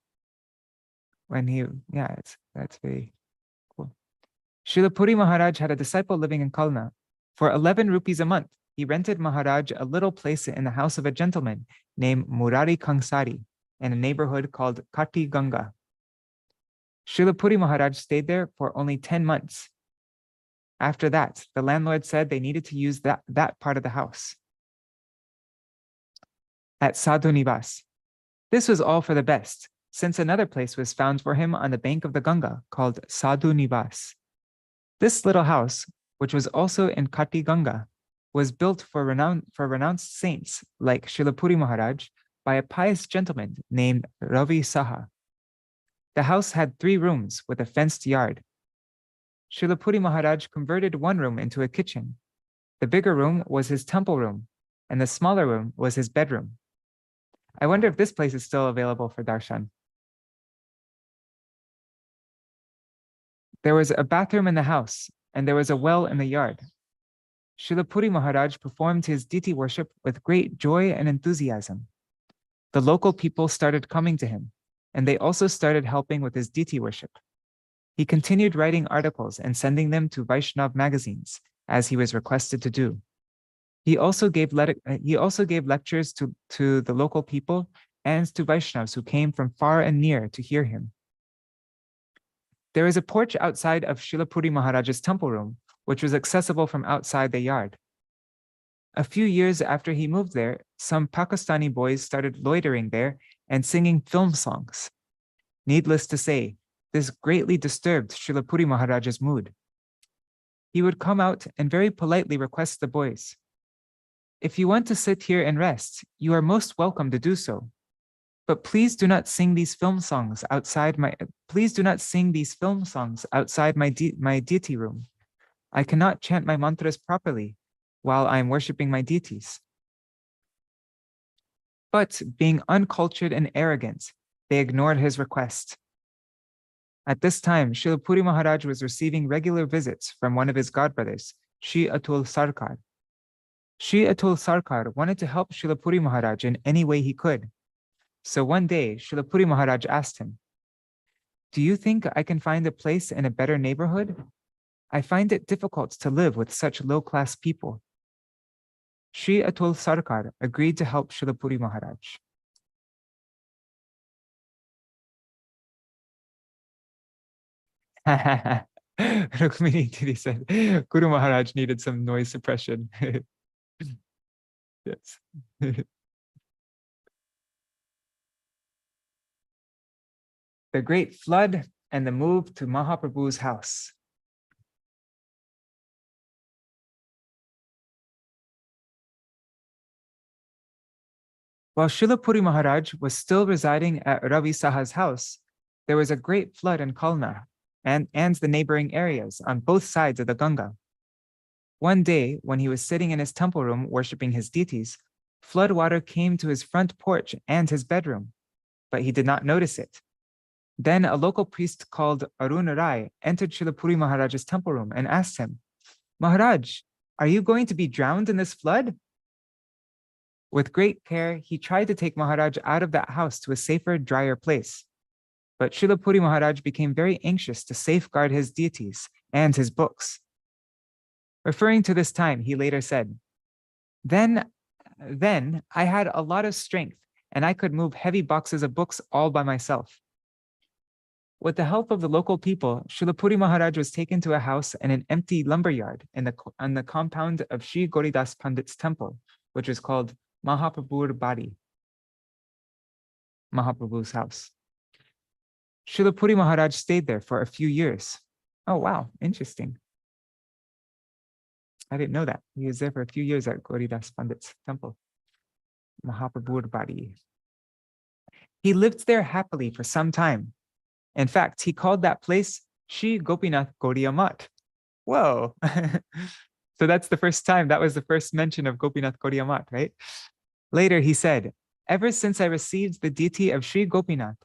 That's very cool. Srila Purī Mahārāja had a disciple living in Kalna. For 11 rupees a month, he rented Mahārāja a little place in the house of a gentleman named Murari Kangsari in a neighborhood called Kati Ganga. Srila Purī Mahārāja stayed there for only 10 months. After that, the landlord said they needed to use that part of the house at Sadhu Nivas. This was all for the best, since another place was found for him on the bank of the Ganga called Sadhu Nivas. This little house, which was also in Kati Ganga, was built for renounced saints like Srila Purī Mahārāja by a pious gentleman named Ravi Saha. The house had 3 rooms with a fenced yard. Srila Purī Mahārāja converted one room into a kitchen. The bigger room was his temple room, and the smaller room was his bedroom. I wonder if this place is still available for darshan. There was a bathroom in the house, and there was a well in the yard. Srila Purī Mahārāja performed his deity worship with great joy and enthusiasm. The local people started coming to him, and they also started helping with his deity worship. He continued writing articles and sending them to Vaishnav magazines, as he was requested to do. He also gave lectures to the local people and to Vaishnavas who came from far and near to hear him. There is a porch outside of Srila Purī Mahārāja's temple room, which was accessible from outside the yard. A few years after he moved there, some Pakistani boys started loitering there and singing film songs. Needless to say, this greatly disturbed Srila Purī Mahārāja's mood. He would come out and very politely request the boys, "If you want to sit here and rest, you are most welcome to do so. But please do not sing these film songs outside my deity room. I cannot chant my mantras properly while I am worshipping my deities." But being uncultured and arrogant, they ignored his request. At this time, Srila Purī Mahārāja was receiving regular visits from one of his godbrothers, Sri Atul Sarkar. Sri Atul Sarkar wanted to help Srila Purī Mahārāja in any way he could. So one day, Srila Purī Mahārāja asked him, "Do you think I can find a place in a better neighborhood? I find it difficult to live with such low-class people." Sri Atul Sarkar agreed to help Srila Purī Mahārāja. Rukmini Didi said, Guru Maharaj needed some noise suppression. Yes. The great flood and the move to Mahaprabhu's house. While Srila Purī Mahārāja was still residing at Ravi Saha's house, there was a great flood in Kalna and the neighboring areas on both sides of the Ganga. One day, when he was sitting in his temple room worshipping his deities, flood water came to his front porch and his bedroom, but he did not notice it. Then a local priest called Aruna Rai entered Srila Purī Mahārāja's temple room and asked him, "Maharaj, are you going to be drowned in this flood?" With great care, he tried to take Mahārāja out of that house to a safer, drier place. But Srila Purī Mahārāja became very anxious to safeguard his deities and his books. Referring to this time, he later said, Then I had a lot of strength and I could move heavy boxes of books all by myself." With the help of the local people, Srila Purī Mahārāja was taken to a house in an empty lumberyard on the compound of Sri Gauridas Pandit's temple, which was called Mahaprabhu's Badi, Mahaprabhu's house. Srila Purī Mahārāja stayed there for a few years. Oh, wow, interesting. I didn't know that. He was there for a few years at Gauridas Pandit's temple. Mahaprabhu. He lived there happily for some time. In fact, he called that place Shri Gopinath Gaudiya Math. Whoa. So that's the first time. That was the first mention of Gopinath Gaudiya Math, right? Later, he said, ever since I received the deity of Shri Gopinath,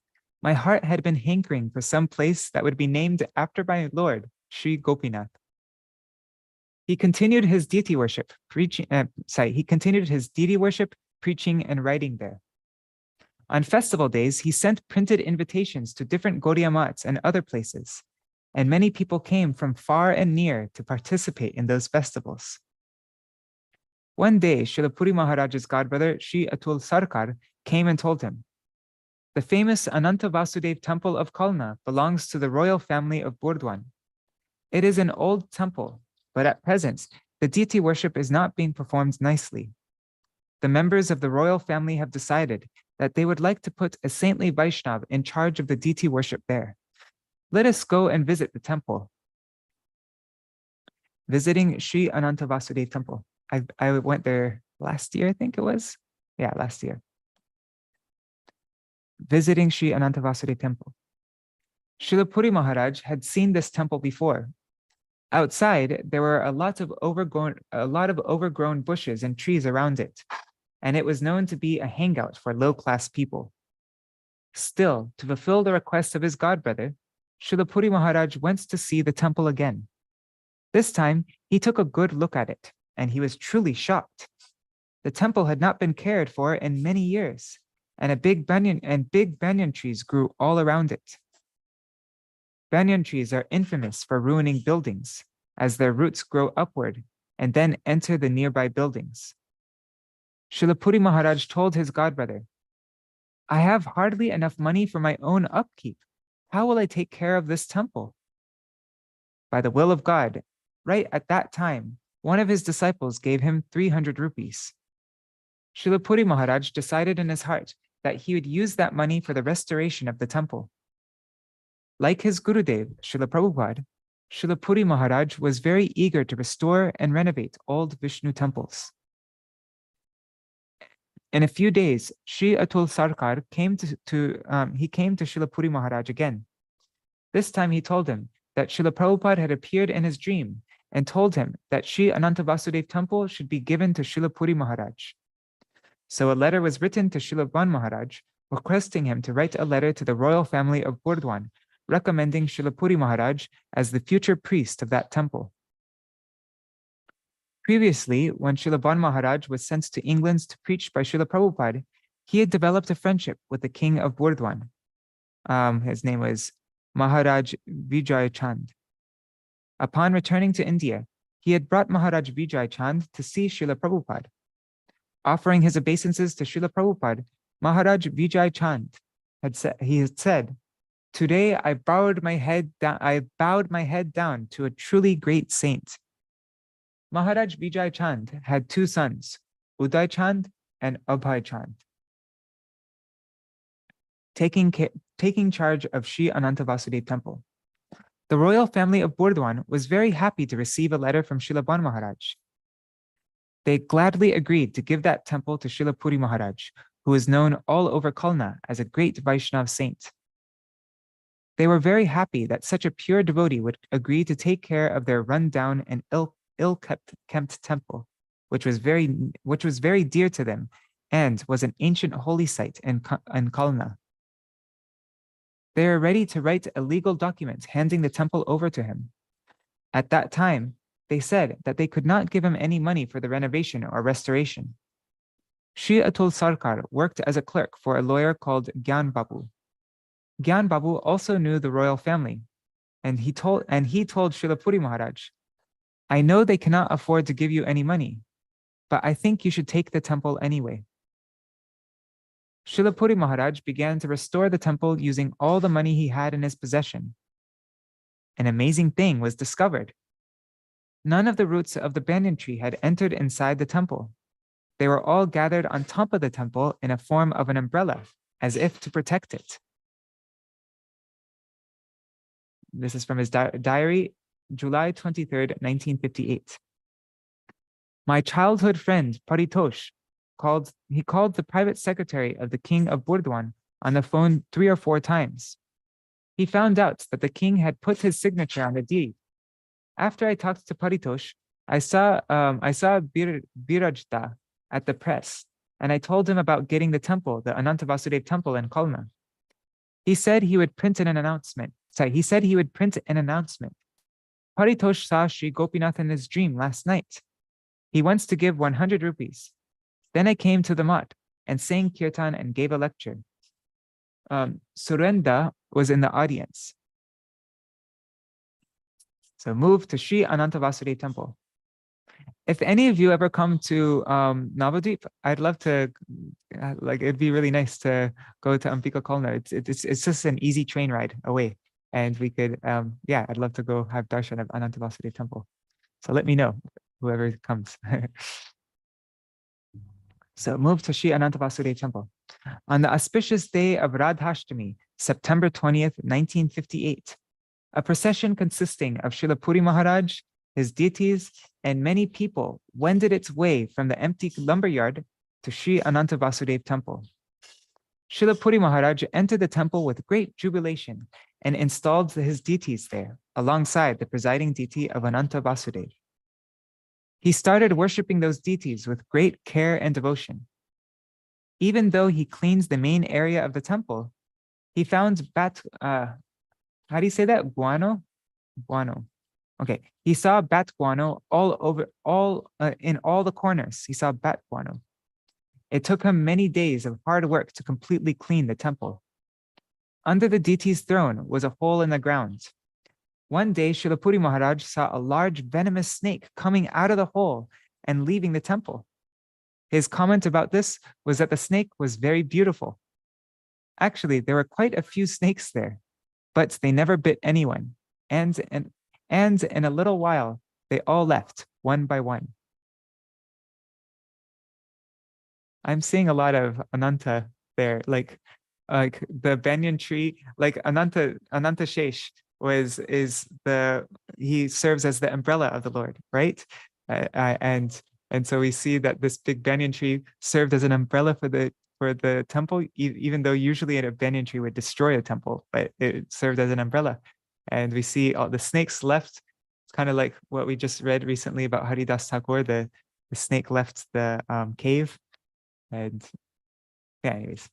my heart had been hankering for some place that would be named after my Lord, Shri Gopinath. He continued his deity worship, preaching, preaching, and writing there. On festival days, he sent printed invitations to different Gaudiya Maths and other places, and many people came from far and near to participate in those festivals. One day, Srila Purī Mahārāja's godbrother, Sri Atul Sarkar, came and told him, the famous Ananta Vasudev temple of Kalna belongs to the royal family of Burdwan. It is an old temple, but at present, the deity worship is not being performed nicely. The members of the royal family have decided that they would like to put a saintly Vaishnav in charge of the deity worship there. Let us go and visit the temple. Visiting Sri Ananta Vasudev temple. I went there last year, I think it was. Yeah, last year. Visiting Sri Ananta Vasudev temple. Srila Purī Mahārāja had seen this temple before. Outside, there were a lot of overgrown bushes and trees around it, and it was known to be a hangout for low-class people. Still, to fulfill the request of his godbrother, Srila Purī Mahārāja went to see the temple again. This time, he took a good look at it, and he was truly shocked. The temple had not been cared for in many years, and big banyan trees grew all around it. Banyan trees are infamous for ruining buildings, as their roots grow upward and then enter the nearby buildings. Srila Purī Mahārāja told his godbrother, I have hardly enough money for my own upkeep. How will I take care of this temple? By the will of God, right at that time, one of his disciples gave him 300 rupees. Srila Purī Mahārāja decided in his heart that he would use that money for the restoration of the temple. Like his Gurudev, Srila Prabhupada, Srila Purī Mahārāja was very eager to restore and renovate old Vishnu temples. In a few days, Sri Atul Sarkar came to Srila Purī Mahārāja again. This time he told him that Srila Prabhupada had appeared in his dream and told him that Sri Ananta Vasudev temple should be given to Srila Purī Mahārāja. So a letter was written to Srila Ban Mahārāja, requesting him to write a letter to the royal family of Burdwan, recommending Srila Purī Mahārāja as the future priest of that temple. Previously, when Srila Ban Mahārāja was sent to England to preach by Srila Prabhupada, he had developed a friendship with the king of Burdwan. His name was Mahārāja Vijay Chand. Upon returning to India, he had brought Mahārāja Vijay Chand to see Srila Prabhupada. Offering his obeisances to Srila Prabhupada, Mahārāja Vijay Chand had said, today I bowed my head down to a truly great saint. Mahārāja Vijay Chand had two sons, Uday Chand and Abhay Chand. Taking charge of Sri Ananta Vasudev temple. The royal family of Burdwan was very happy to receive a letter from Srila Ban Mahārāja. They gladly agreed to give that temple to Srila Purī Mahārāja, who is known all over Kalna as a great Vaishnav saint. They were very happy that such a pure devotee would agree to take care of their run-down and ill-kept temple, which was very dear to them and was an ancient holy site in Kalna. They are ready to write a legal document handing the temple over to him. At that time, they said that they could not give him any money for the renovation or restoration. Sri Atul Sarkar worked as a clerk for a lawyer called Gyan Babu. Gyan Babu also knew the royal family, and he told Srila Purī Mahārāja, I know they cannot afford to give you any money, but I think you should take the temple anyway. Srila Purī Mahārāja began to restore the temple using all the money he had in his possession. An amazing thing was discovered. None of the roots of the banyan tree had entered inside the temple. They were all gathered on top of the temple in a form of an umbrella, as if to protect it. This is from his diary, July 23rd, 1958. My childhood friend, Paritosh, called the private secretary of the king of Burdwan on the phone 3 or 4 times. He found out that the king had put his signature on the deed. After I talked to Paritosh, I saw Birajta at the press, and I told him about getting the temple, the Ananta Vasudeva temple in Kalna. He said he would print an announcement. Paritosh saw Sri Gopinath in his dream last night. He wants to give 100 rupees. Then I came to the mat and sang kirtan and gave a lecture. Surenda was in the audience. So move to Sri Ananta Vasudeva temple. If any of you ever come to Navadvip, I'd love to, it'd be really nice to go to Ambika Kalna. It's just an easy train ride away. And we could, I'd love to go have darshan of Ananta Vasudeva temple. So let me know, whoever comes. So move to Sri Ananta Vasudeva temple. On the auspicious day of Radhashtami, September 20th, 1958, a procession consisting of Srila Purī Mahārāja, his deities, and many people wended its way from the empty lumberyard to Sri Ananta Vasudeva temple. Srila Purī Mahārāja entered the temple with great jubilation and installed his deities there, alongside the presiding deity of Ananta Vasudeva. He started worshipping those deities with great care and devotion. Even though he cleans the main area of the temple, he found how do you say that? Guano? Okay, he saw bat guano in all the corners. He saw bat guano. It took him many days of hard work to completely clean the temple. Under the deity's throne was a hole in the ground. One day, Srila Purī Mahārāja saw a large venomous snake coming out of the hole and leaving the temple. His comment about this was that the snake was very beautiful. Actually, there were quite a few snakes there, but they never bit anyone. And in a little while, they all left, one by one. I'm seeing a lot of Ananta there, like the banyan tree, like Ananta Shesh he serves as the umbrella of the Lord, right? And so we see that this big banyan tree served as an umbrella for the temple, even though usually a banyan tree would destroy a temple, but it served as an umbrella. And we see all the snakes left. It's kind of like what we just read recently about Haridas Thakur, the snake left the cave. And yeah, anyways.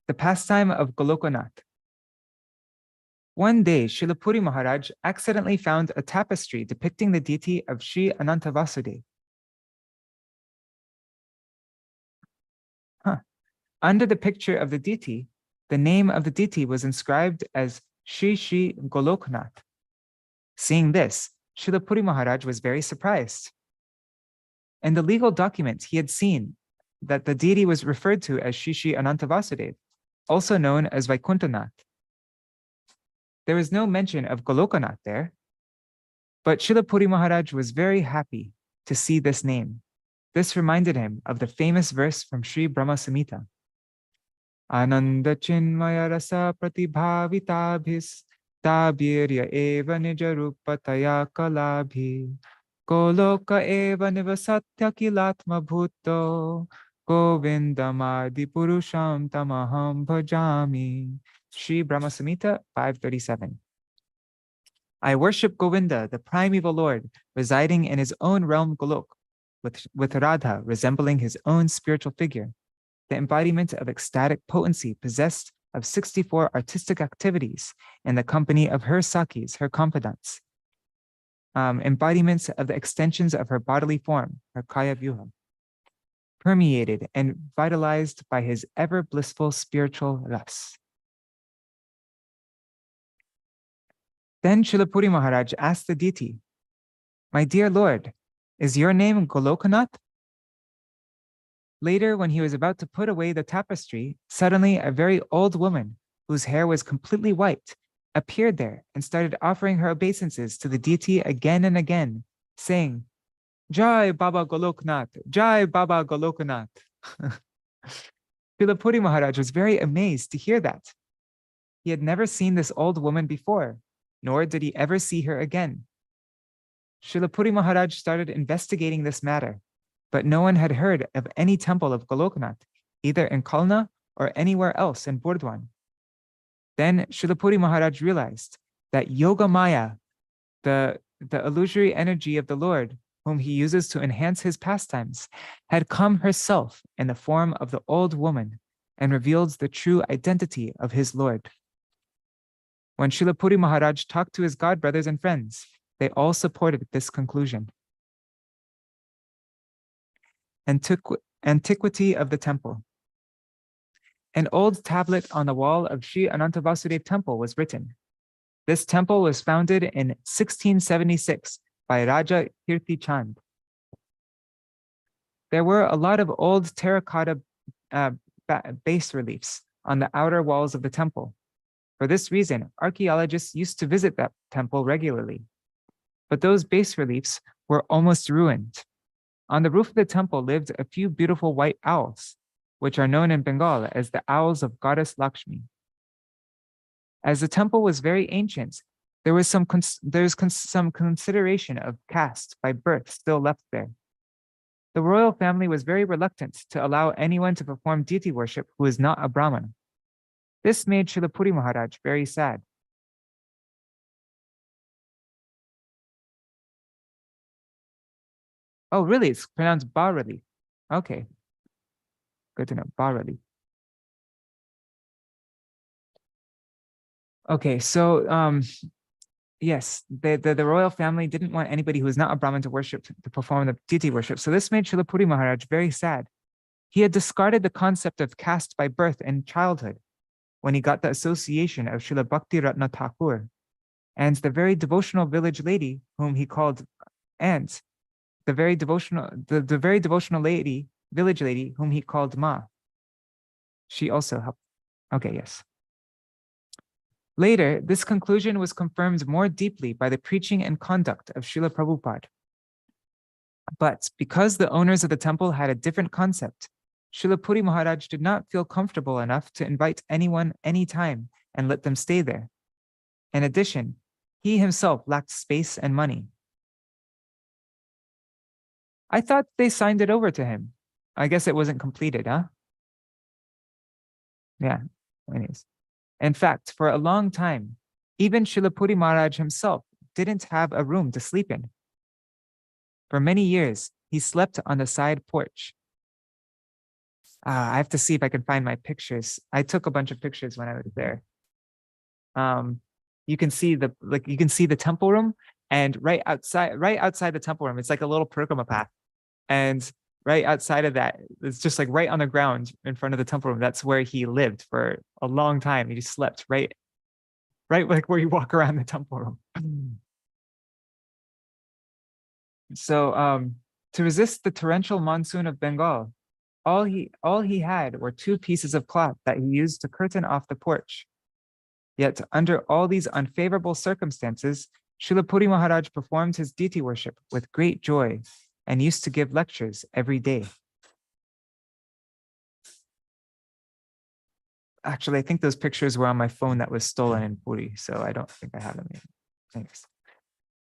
The pastime of Golokanath. One day, Srila Purī Mahārāja accidentally found a tapestry depicting the deity of Sri Ananta Vasudeva. Under the picture of the deity, the name of the deity was inscribed as Shri Shri Golokanath. Seeing this, Srila Purī Mahārāja was very surprised. In the legal documents, he had seen that the deity was referred to as Shri Shri Ananta Vasudeva, also known as Vaikuntanath. There was no mention of Golokanath there, but Srila Purī Mahārāja was very happy to see this name. This reminded him of the famous verse from Sri Brahma Samhita. Ananda chinmaya rasa pratibhavitabhis tabirya eva nijarupataya kalabhi goloka eva nivasatya kilatma bhutto govindamadi purusham tamaham bhajami. Sri Brahma Samhita 537. I worship Govinda, the primeval Lord, residing in his own realm Golok, with Radha resembling his own spiritual figure, the embodiment of ecstatic potency possessed of 64 artistic activities in the company of her Sakis, her confidants, embodiments of the extensions of her bodily form, her Kaya Vyuha, permeated and vitalized by his ever blissful spiritual ras. Then Srila Purī Mahārāja asked the deity, "My dear Lord, is your name Golokanath?" Later, when he was about to put away the tapestry, suddenly a very old woman, whose hair was completely white, appeared there and started offering her obeisances to the deity again and again, saying, "Jai Baba Goloknath, Jai Baba Goloknath." Srila Purī Mahārāja was very amazed to hear that He had never seen this old woman before, nor did he ever see her again. Srila Purī Mahārāja started investigating this matter, but no one had heard of any temple of Golokanath, either in Kalna or anywhere else in Burdwan. Then Srila Purī Mahārāja realized that Yoga Maya, the illusory energy of the Lord, whom he uses to enhance his pastimes, had come herself in the form of the old woman and revealed the true identity of his Lord. When Srila Purī Mahārāja talked to his godbrothers and friends, they all supported this conclusion. Antiquity of the temple. An old tablet on the wall of Sri Anantavasudev temple was written. This temple was founded in 1676 by Raja Kirti Chand. There were a lot of old terracotta bas reliefs on the outer walls of the temple. For this reason, archaeologists used to visit that temple regularly. But those bas reliefs were almost ruined. On the roof of the temple lived a few beautiful white owls, which are known in Bengal as the owls of goddess Lakshmi. As the temple was very ancient, there was some consideration of caste by birth still left there. The royal family was very reluctant to allow anyone to perform deity worship who is not a Brahmin. This made Srila Purī Mahārāja very sad. Oh, really? It's pronounced Bharali. Okay. Good to know. Bharali. Okay, so yes, the royal family didn't want anybody who was not a Brahmin to worship, to perform the deity worship. So this made Srila Purī Mahārāja very sad. He had discarded the concept of caste by birth in childhood when he got the association of Srila Bhakti Ratna Thakur and the very devotional village lady whom he called Aunt, the very devotional village lady whom he called Ma. She also helped. Okay, yes. Later, this conclusion was confirmed more deeply by the preaching and conduct of Srila Prabhupada. But because the owners of the temple had a different concept, Srila Purī Mahārāja did not feel comfortable enough to invite anyone anytime and let them stay there. In addition, he himself lacked space and money. I thought they signed it over to him. I guess it wasn't completed, huh? Yeah, anyways. In fact, for a long time, even Srila Purī Mahārāja himself didn't have a room to sleep in. For many years, he slept on the side porch. I have to see if I can find my pictures. I took a bunch of pictures when I was there. You can see the temple room, and right outside the temple room, it's like a little parikrama path. And right outside of that, it's just like right on the ground in front of the temple room. That's where he lived for a long time. He just slept right like where you walk around the temple room. So to resist the torrential monsoon of Bengal, all he had were 2 pieces of cloth that he used to curtain off the porch. Yet under all these unfavorable circumstances, Srila Purī Mahārāja performed his deity worship with great joy and used to give lectures every day. Actually, I think those pictures were on my phone that was stolen in Puri, so I don't think I have them yet. Thanks.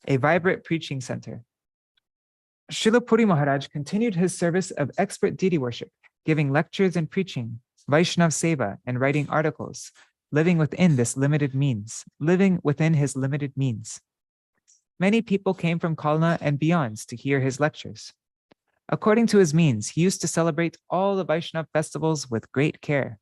A vibrant preaching center. Srila Purī Mahārāja continued his service of expert deity worship, giving lectures and preaching, Vaishnav Seva, and writing articles, living within his limited means. Many people came from Kalna and beyond to hear his lectures. According to his means, he used to celebrate all the Vaishnav festivals with great care.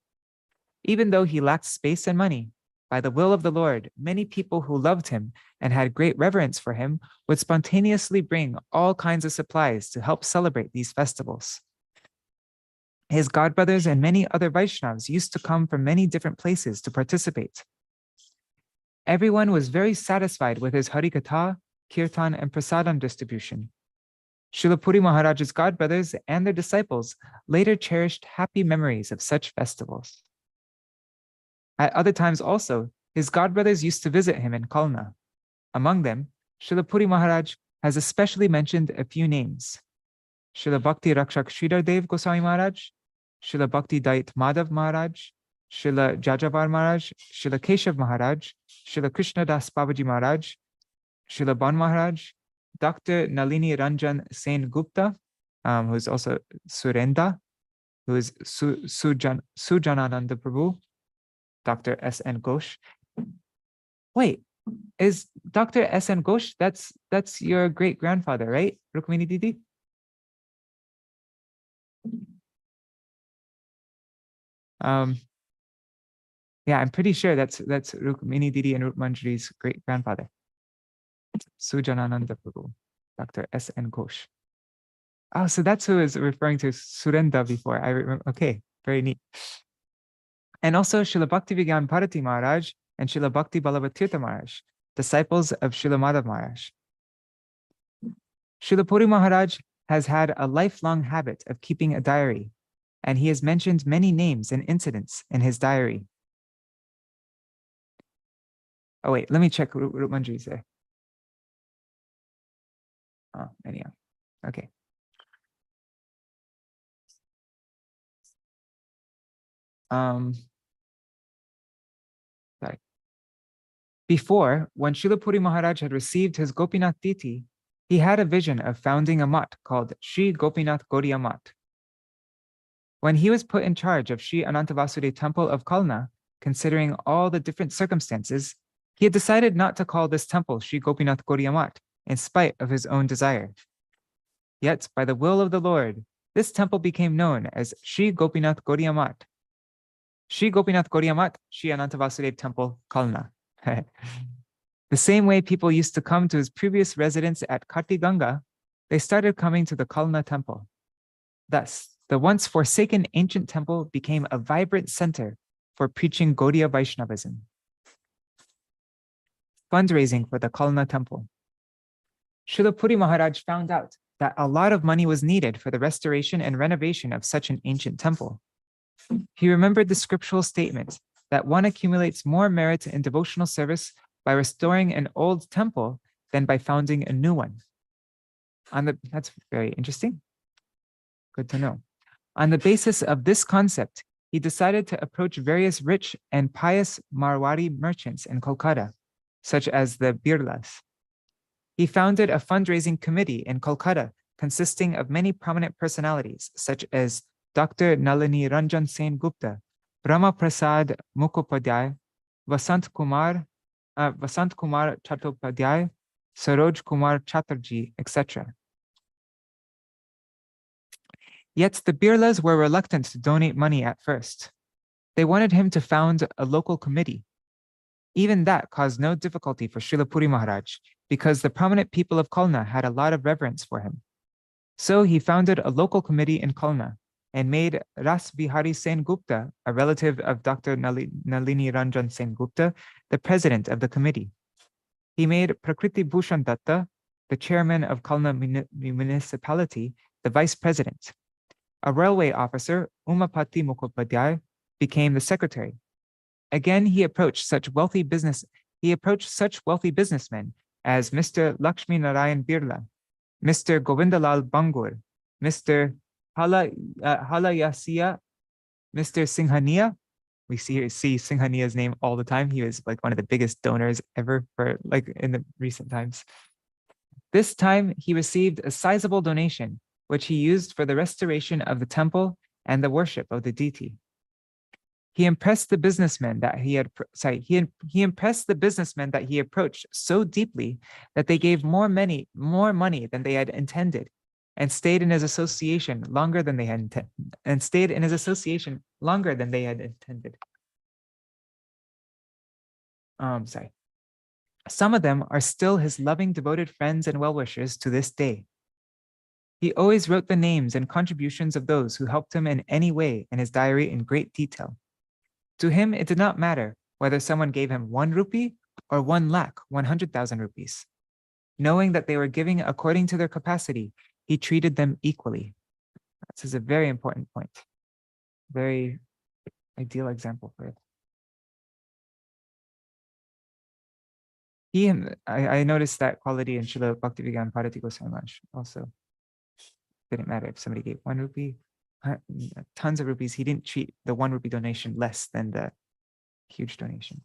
Even though he lacked space and money, by the will of the Lord, many people who loved him and had great reverence for him would spontaneously bring all kinds of supplies to help celebrate these festivals. His godbrothers and many other Vaishnavas used to come from many different places to participate. Everyone was very satisfied with his Harikatha, Kirtan, and Prasadam distribution. Srila Purī Mahārāja's godbrothers and their disciples later cherished happy memories of such festivals. At other times also, his godbrothers used to visit him in Kalna. Among them, Srila Purī Mahārāja has especially mentioned a few names: Srila Bhakti Rakshak Sridhar Dev Gosvāmī Mahārāja, Srila Bhakti Dait Madhav Mahārāja, Srila Jajavar Maharaj, Srila Keshav Maharaj, Srila Krishna Das Babaji Maharaj, Srila Ban Maharaj, Dr. Nalini Ranjan Sen Gupta, who is also Surenda, who is Sujanananda Prabhu, Dr. S.N. Ghosh. Wait, is Dr. S.N. Ghosh, that's your great-grandfather, right? Rukmini Didi? Yeah, I'm pretty sure that's Rukmini Didi and Rukmanjari's great-grandfather. Sujanananda Prabhu, Dr. S.N. Ghosh. Oh, so that's who is referring to Surenda before. I remember. Okay, very neat. And also Srila Bhakti Vigyan Bharati Maharaj and Srila Bhakti Balabhatirtha Maharaj, disciples of Srila Madhav Maharaj. Srila Purī Maharaj has had a lifelong habit of keeping a diary, and he has mentioned many names and incidents in his diary. Oh wait, let me check Rupmanjari's there. Oh, anyhow, okay. Sorry. Before, when Srila Purī Maharaj had received his Gopinath Diti, he had a vision of founding a math called Sri Gopinath Gaudiya Math. When he was put in charge of Sri Anantavasudev Temple of Kalna, considering all the different circumstances, he had decided not to call this temple Sri Gopinath Gaudiya Math in spite of his own desire. Yet, by the will of the Lord, this temple became known as Sri Gopinath Gaudiya Math. Sri Gopinath Gaudiya Math, Sri Anantavasudev Temple, Kalna. The same way people used to come to his previous residence at Kartiganga, they started coming to the Kalna temple. Thus, the once forsaken ancient temple became a vibrant center for preaching Gaudiya Vaishnavism. Fundraising for the Kalna temple. Srila Purī Maharaj found out that a lot of money was needed for the restoration and renovation of such an ancient temple. He remembered the scriptural statement that one accumulates more merit in devotional service by restoring an old temple than by founding a new one. That's very interesting. Good to know. On the basis of this concept, he decided to approach various rich and pious Marwari merchants in Kolkata, such as the Birlas. He founded a fundraising committee in Kolkata consisting of many prominent personalities, such as Dr. Nalini Ranjan Sen Gupta, Brahma Prasad Mukhopadhyay, Vasant Kumar Chattopadhyay, Saroj Kumar Chatterjee, etc. Yet the Birlas were reluctant to donate money at first. They wanted him to found a local committee. Even that caused no difficulty for Srila Purī Maharaj, because the prominent people of Kalna had a lot of reverence for him. So he founded a local committee in Kalna and made Ras Bihari Sen Gupta, a relative of Dr. Nalini Ranjan Sen Gupta, the president of the committee. He made Prakriti Bhushan Datta, the chairman of Kalna municipality, the vice president. A railway officer, Umapati Mukhopadhyay, became the secretary. Again, he approached such wealthy businessmen as Mr. Lakshmi Narayan Birla, Mr. Govindalal Bangur, Mr. Halayasiya, Mr. Singhania. We see Singhania's name all the time. He was like one of the biggest donors ever for like in the recent times. This time he received a sizable donation, which he used for the restoration of the temple and the worship of the deity. He impressed the businessmen that he approached so deeply that they gave more money than they had intended, and stayed in his association longer than they had intended. Some of them are still his loving, devoted friends and well-wishers to this day. He always wrote the names and contributions of those who helped him in any way in his diary in great detail. To him, it did not matter whether someone gave him 1 rupee or 1,100,000 rupees. Knowing that they were giving according to their capacity, he treated them equally. This is a very important point. Very ideal example for it. I noticed that quality in Srila Bhakti Vigyan Bharati Gosvāmī also. Didn't matter if somebody gave 1 rupee tons of rupees. He didn't treat the 1 rupee donation less than the huge donation.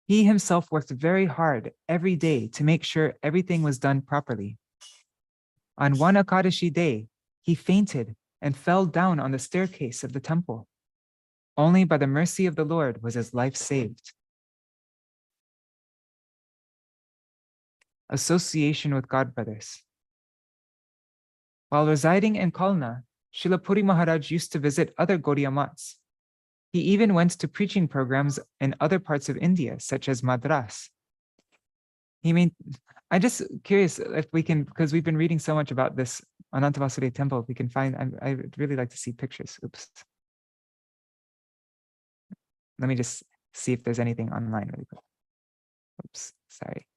He himself worked very hard every day to make sure everything was done properly. On one Akadashi day, he fainted and fell down on the staircase of the temple. Only by the mercy of the Lord was his life saved. Association with godbrothers. While residing in Kalna, Srila Purī Mahārāja used to visit other Gaudiya Mats. He even went to preaching programs in other parts of India, such as Madras. I'm just curious if we can, because we've been reading so much about this Anantavasudeva temple, if we can find, I'd really like to see pictures. Oops. Let me just see if there's anything online really quick. Oops, sorry.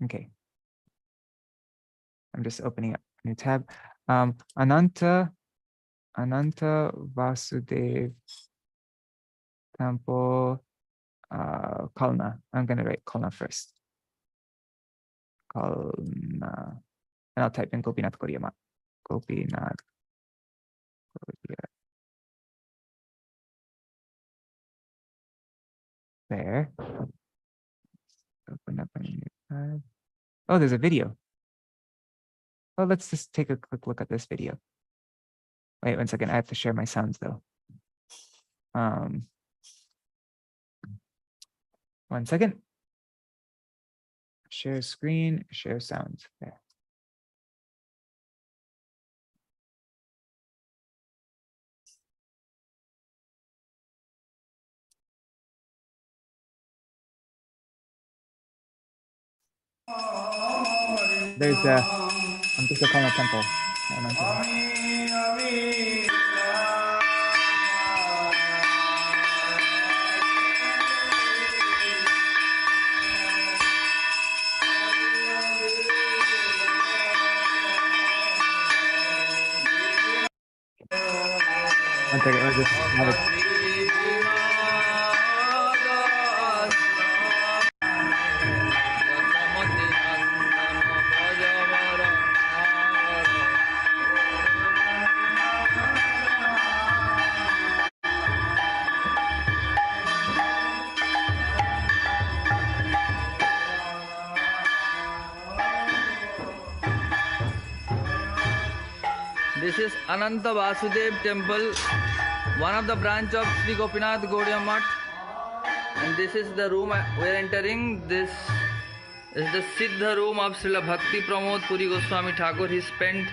Okay. I'm just opening up a new tab. Ananta Vasudeva Temple, Kalna. I'm going to write Kalna first. Kalna. And I'll type in Gopinath Gaudiya Mat. Gopinath Gaudiya. There. Open up a new tab. Oh, there's a video. Oh, let's just take a quick look at this video. Wait 1 second. I have to share my sounds though. 1 second. Share screen, share sounds. There. There's I'm just calling a temple. One second, I'll just have it. This is Ananta Vasudeva temple, one of the branch of Sri Gopinath Gaudiya Math. And this is the room we are entering. This is the Siddha room of Srila Bhakti Pramoda Purī Gosvāmī Thakur. He spent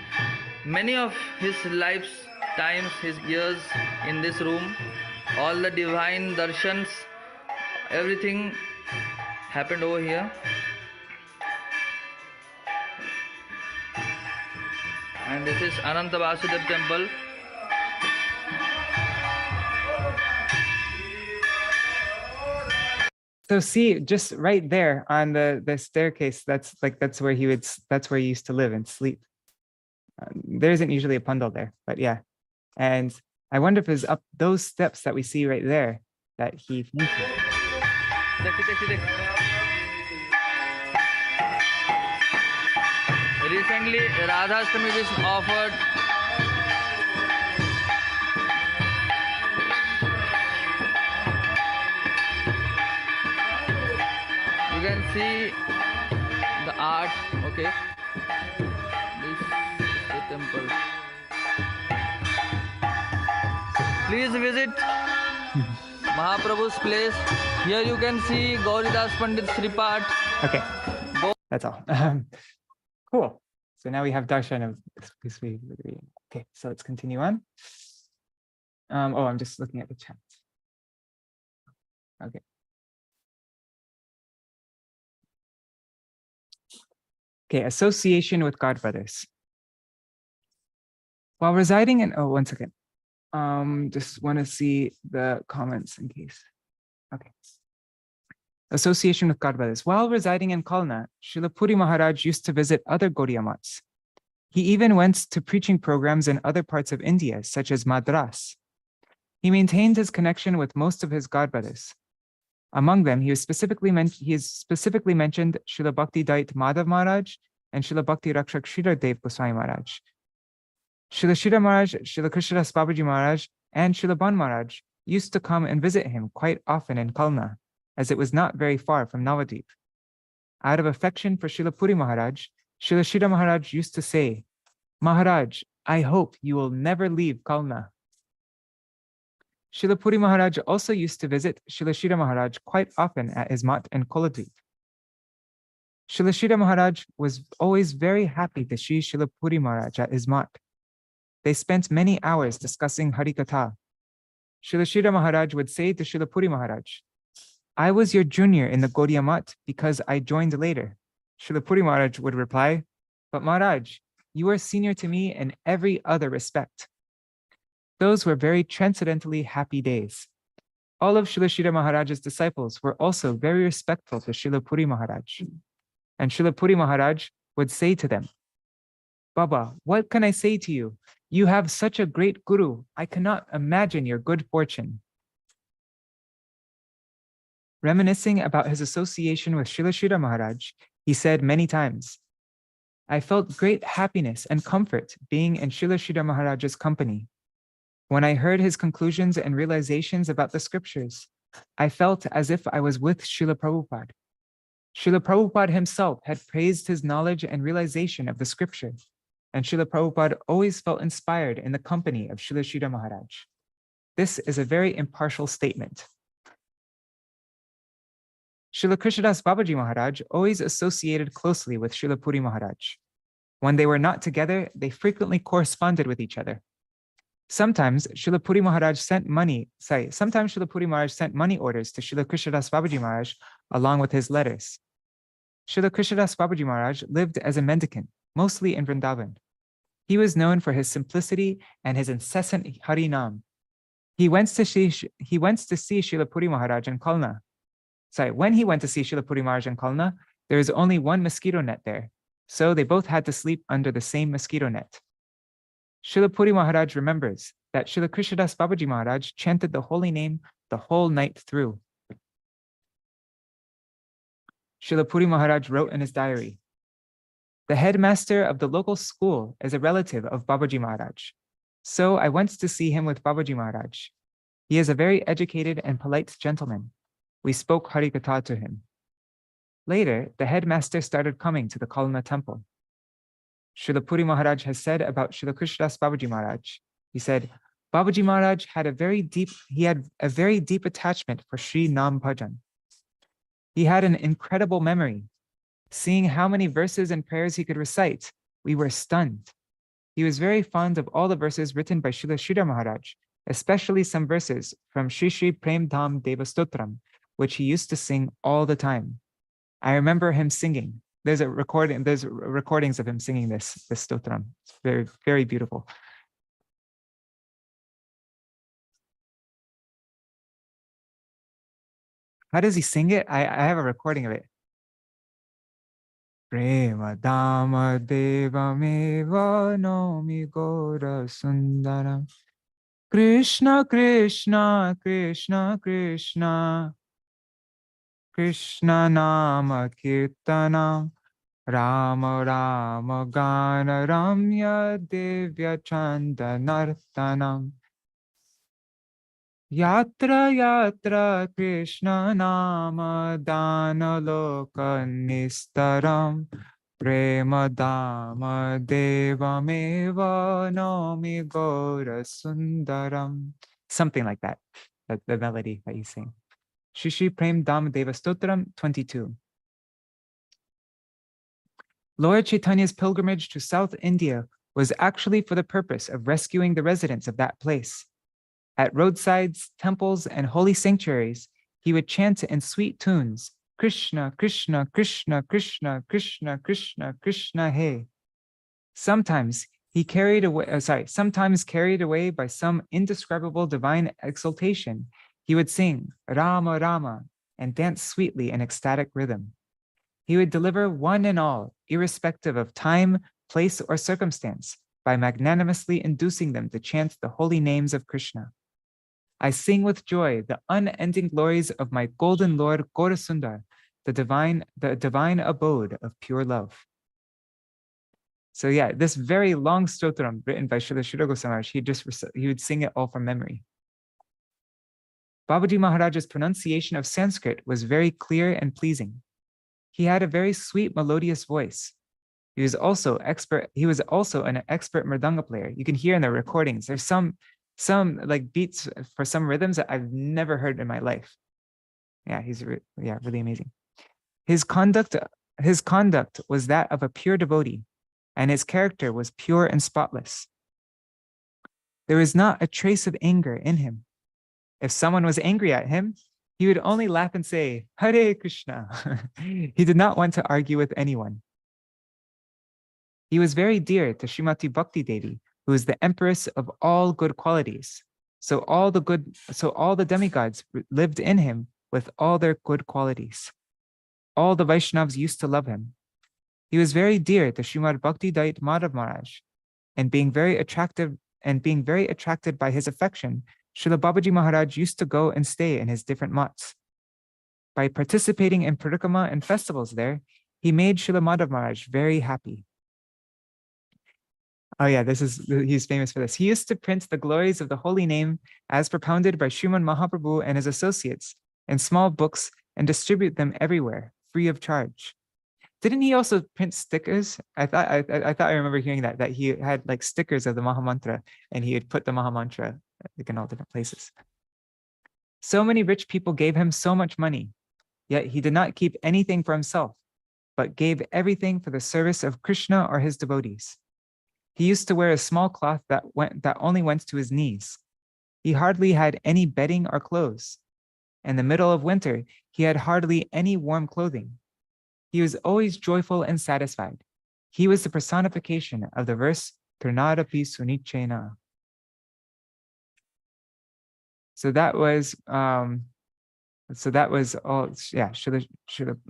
many of his life's times, his years in this room. All the divine darshans, everything happened over here. And this is Ananta Vasudeva temple. So see, just right there on the staircase, that's where he used to live and sleep. There isn't usually a pandal there, but yeah. And I wonder if it's up those steps that we see right there that he Recently, Radhashtami was offered. You can see the art, okay? This is the temple. Please visit Mahaprabhu's place. Here you can see Gauridas Pandit Sripat. Okay, that's all. Cool. So now we have darshan of this. Okay, so let's continue on. Oh, I'm just looking at the chat. Okay. Okay, association with godbrothers. While residing in, oh, 1 second. Just want to see the comments in case. Okay. Association with godbrothers. While residing in Kalna, Srila Purī Mahārāja used to visit other Gaudiya Mats. He even went to preaching programs in other parts of India, such as Madras. He maintained his connection with most of his godbrothers. Among them, he has specifically mentioned Srila Bhakti Dait Madhav Maharaj and Srila Bhakti Rakshak Sridhar Dev Gosvāmī Maharaj. Srila Sridhar Maharaj, Srila Krishnadas Babaji Maharaj, and Srila Ban Maharaj used to come and visit him quite often in Kalna, as it was not very far from Navadvip. Out of affection for Srila Purī Maharaj, Srila Sridhar Maharaj used to say, "Maharaj, I hope you will never leave Kalna." Srila Purī Maharaj also used to visit Srila Sridhar Maharaj quite often at his mat in Koladvip. Srila Sridhar Maharaj was always very happy to see Srila Purī Maharaj at his mat. They spent many hours discussing Harikatha. Srila Sridhar Maharaj would say to Srila Purī Maharaj, "I was your junior in the Gaudiya Mat because I joined later." Srila Purī Maharaj would reply, "But Maharaj, you are senior to me in every other respect." Those were very transcendently happy days. All of Srila Sridhar Maharaj's disciples were also very respectful to Srila Purī Maharaj. And Srila Purī Maharaj would say to them, "Baba, what can I say to you? You have such a great guru. I cannot imagine your good fortune." Reminiscing about his association with Srila Sridhar Maharaj, he said many times, "I felt great happiness and comfort being in Srila Sridhar Maharaj's company. When I heard his conclusions and realizations about the scriptures, I felt as if I was with Srila Prabhupada. Srila Prabhupada himself had praised his knowledge and realization of the scripture, and Srila Prabhupada always felt inspired in the company of Srila Sridhar Maharaj. This is a very impartial statement." Srila Krishnadas Babaji Maharaj always associated closely with Srila Purī Maharaj. When they were not together, they frequently corresponded with each other. Sometimes Srila Purī Maharaj sent money orders to Srila Krishnadas Babaji Maharaj along with his letters. Srila Krishnadas Babaji Maharaj lived as a mendicant, mostly in Vrindavan. He was known for his simplicity and his incessant Harinam. He went to see Srila Purī Maharaj in Kalna. When he went to see Srila Purī Maharaj in Kalna, there was only one mosquito net there, so they both had to sleep under the same mosquito net. Srila Purī Maharaj remembers that Srila Krishnadas Babaji Maharaj chanted the holy name the whole night through. Srila Purī Maharaj wrote in his diary, "The headmaster of the local school is a relative of Babaji Maharaj, so I went to see him with Babaji Maharaj. He is a very educated and polite gentleman. We spoke Harikatha to him. Later, the headmaster started coming to the Kalna temple. Srila Purī Maharaj has said about Srila Krishnadas Babaji Maharaj. He said, Babaji Maharaj had a very deep attachment for Sri Nam Bhajan. He had an incredible memory. Seeing how many verses and prayers he could recite, we were stunned. He was very fond of all the verses written by Srila Sridhar Maharaj, especially some verses from Shri Shri Prem Dham Deva Stotram, which he used to sing all the time. I remember him singing. There's recordings of him singing this stotram. It's very, very beautiful. How does he sing it? I have a recording of it. Prema Dama Devameva Nomi Gora Sundaram. Krishna Krishna Krishna Krishna Krishna Nama Kirtanam Rama Rama Gana Ramya Devya Chanda Nartanam Yatra Yatra Krishna Nama Dana Loka Nistaram Prema Dama Devameva Nomi Gora Sundaram. Something like that, the melody that you sing. Shri Shri Prem Dham Deva Stotram 22. Lord Chaitanya's pilgrimage to South India was actually for the purpose of rescuing the residents of that place. At roadsides, temples, and holy sanctuaries, he would chant in sweet tunes, Krishna, Krishna, Krishna, Krishna, Krishna, Krishna, Krishna, Hey. Sometimes carried away by some indescribable divine exaltation, he would sing Rama Rama and dance sweetly in ecstatic rhythm. He would deliver one and all, irrespective of time, place, or circumstance, by magnanimously inducing them to chant the holy names of Krishna. I sing with joy the unending glories of my golden Lord Gaurasundar, the divine abode of pure love. So yeah, this very long stotram written by Śrīla Śrīla Gosvāmī, he would sing it all from memory. Babaji Maharaja's pronunciation of Sanskrit was very clear and pleasing. He had a very sweet, melodious voice. He was also an expert mridanga player. You can hear in the recordings, there's some like beats for some rhythms that I've never heard in my life. Yeah, really amazing. His conduct was that of a pure devotee, and his character was pure and spotless. There was not a trace of anger in him. If someone was angry at him, he would only laugh and say, Hare Krishna. He did not want to argue with anyone. He was very dear to Srimati Bhakti Devi, who is the empress of all good qualities. So all the demigods lived in him with all their good qualities. All the Vaishnavas used to love him. He was very dear to Srimad Bhakti Dait Madhav Maharaj, and being very attracted by his affection, Srila Babaji Maharaj used to go and stay in his different mats. By participating in parikrama and festivals there, he made Srila Madhav Maharaj very happy. Oh yeah, he's famous for this. He used to print the glories of the holy name as propounded by Sriman Mahaprabhu and his associates in small books and distribute them everywhere, free of charge. Didn't he also print stickers? I thought I remember hearing that he had like stickers of the Mahamantra, and he would put the Mahamantra like in all different places. So many rich people gave him so much money, yet he did not keep anything for himself, but gave everything for the service of Krishna or his devotees. He used to wear a small cloth that only went to his knees. He hardly had any bedding or clothes. In the middle of winter, he had hardly any warm clothing. He was always joyful and satisfied. He was the personification of the verse Turnadapi Sunichena. So that was all. Yeah,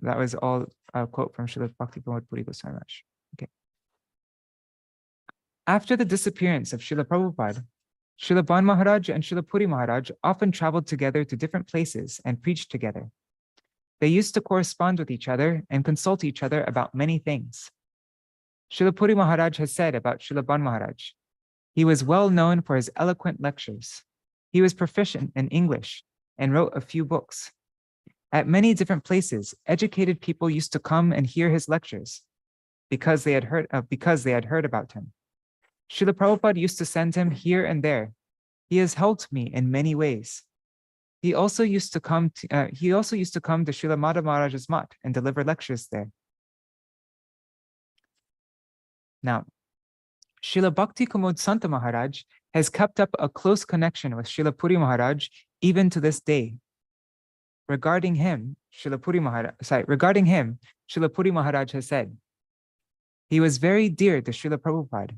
that was all a quote from Śrīla Bhakti Pramoda Purī Gosvāmī Maharaj. Okay. After the disappearance of Śrīla Prabhupada, Śrīla Ban Maharaj and Śrīla Purī Maharaj often traveled together to different places and preached together. They used to correspond with each other and consult each other about many things. Śrīla Purī Maharaj has said about Śrīla Ban Maharaj, he was well known for his eloquent lectures. He was proficient in English and wrote a few books. At many different places, educated people used to come and hear his lectures because they had heard about him. Śrīla Prabhupada used to send him here and there. He has helped me in many ways. He also used to come to Śrīla Madhav Maharaj's mat and deliver lectures there. Now, Śrīla Bhakti Kumud Santa Maharaj has kept up a close connection with Śrīla Purī Maharaj even to this day. Regarding him, Śrīla Purī Maharaj has said, he was very dear to Śrīla Prabhupada.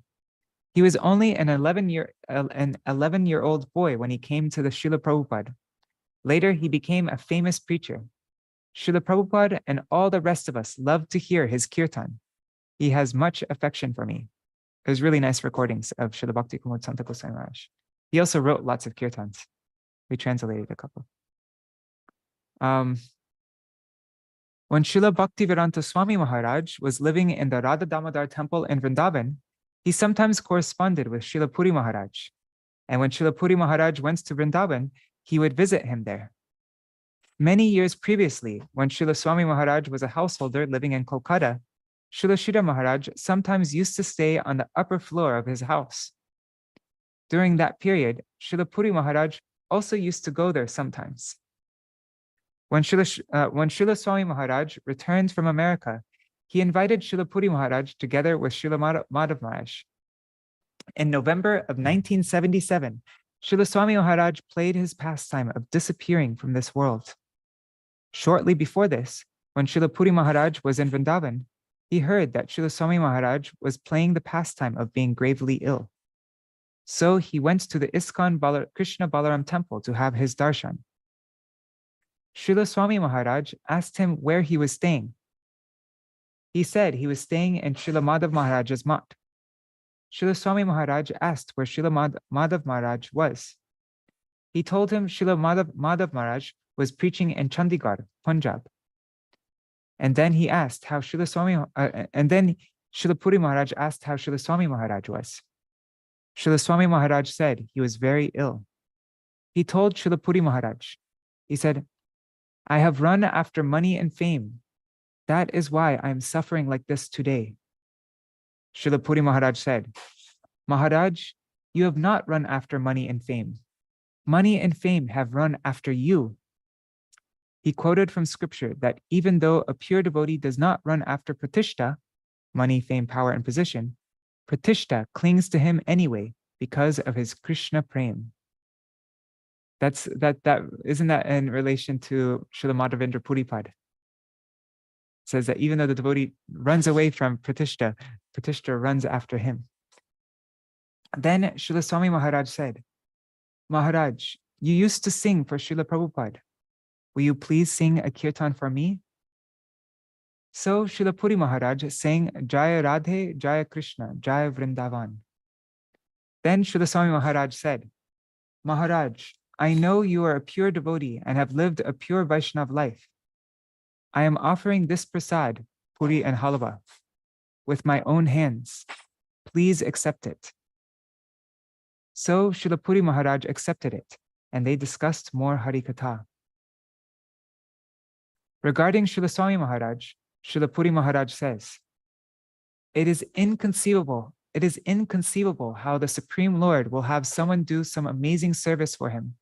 He was only an 11-year-old boy when he came to the Śrīla Prabhupada. Later, he became a famous preacher. Śrīla Prabhupada and all the rest of us loved to hear his kirtan. He has much affection for me. There's really nice recordings of Śrīla Bhakti Kumud Santa Gosvāmī Maharaj. He also wrote lots of kirtans. We translated a couple. When Śrīla Bhaktivedanta Swami Maharaj was living in the Radha Damodar temple in Vrindavan, he sometimes corresponded with Śrīla Purī Maharaj. And when Śrīla Purī Maharaj went to Vrindavan, he would visit him there. Many years previously, when Śrīla Swami Maharaj was a householder living in Kolkata, Śrīla Śrīla Maharaj sometimes used to stay on the upper floor of his house. During that period, Śrīla Purī Maharaj also used to go there sometimes. When Śrīla Swami Maharaj returned from America, he invited Śrīla Purī Maharaj together with Śrīla Madhav Maharaj. In November of 1977, Śrīla Swami Maharaj played his pastime of disappearing from this world. Shortly before this, when Śrīla Purī Maharaj was in Vrindavan, he heard that Śrīla Swami Maharaj was playing the pastime of being gravely ill. So he went to the ISKCON Krishna Balaram temple to have his darshan. Śrīla Swami Maharaj asked him where he was staying. He said he was staying in Śrīla Madhav Maharaj's mat. Śrīla Swami Maharaj asked where Śrīla Madhav Maharaj was. He told him Srila Madhav Maharaj was preaching in Chandigarh, Punjab. And then he asked how Srila Purī Maharaj asked how Srila Swami Maharaj was. Srila Swami Maharaj said he was very ill. He told Srila Purī Maharaj, he said, I have run after money and fame. That is why I am suffering like this today. Srila Purī Maharaj said, Maharaj, you have not run after money and fame. Money and fame have run after you. He quoted from scripture that even though a pure devotee does not run after pratishta, money, fame, power, and position, pratishta clings to him anyway because of his Krishna prem. Isn't that in relation to Srila Madhavendra Puripad? It says that even though the devotee runs away from pratishta, pratishta runs after him. Then Srila Swami Maharaj said, Maharaj, you used to sing for Srila Prabhupada. Will you please sing a kirtan for me? So Srila Purī Maharaj sang Jaya Radhe, Jaya Krishna, Jaya Vrindavan. Then Srila Swami Maharaj said, Maharaj, I know you are a pure devotee and have lived a pure Vaishnav life. I am offering this prasad, puri and halwa, with my own hands. Please accept it. So Srila Purī Maharaj accepted it, and they discussed more Harikatha. Regarding Srila Swami Maharaj, Srila Purī Maharaj says, it is inconceivable how the Supreme Lord will have someone do some amazing service for him.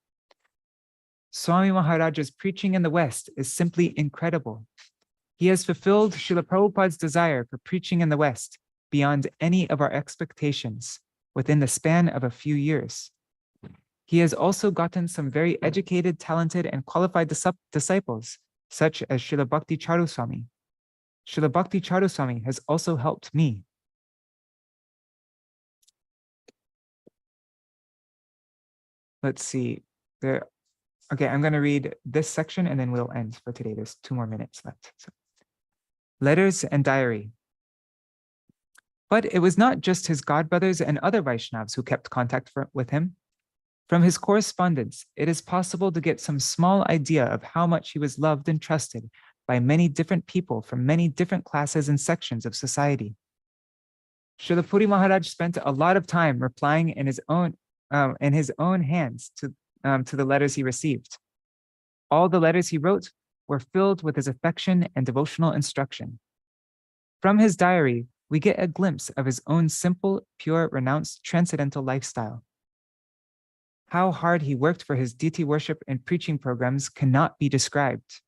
Swami Maharaj's preaching in the West is simply incredible. He has fulfilled Srila Prabhupada's desire for preaching in the West beyond any of our expectations within the span of a few years. He has also gotten some very educated, talented, and qualified disciples, such as Srila Bhakti Charu Swami. Srila Bhakti Charu Swami has also helped me. Let's see. Okay, I'm going to read this section and then we'll end for today. There's 2 more minutes left. So, letters and diary. But it was not just his godbrothers and other Vaishnavas who kept contact with him. From his correspondence, it is possible to get some small idea of how much he was loved and trusted by many different people from many different classes and sections of society. Srila Purī Maharaj spent a lot of time replying in his own hands to the letters he received. All the letters he wrote were filled with his affection and devotional instruction. From his diary, we get a glimpse of his own simple, pure, renounced, transcendental lifestyle. How hard he worked for his deity worship and preaching programs cannot be described.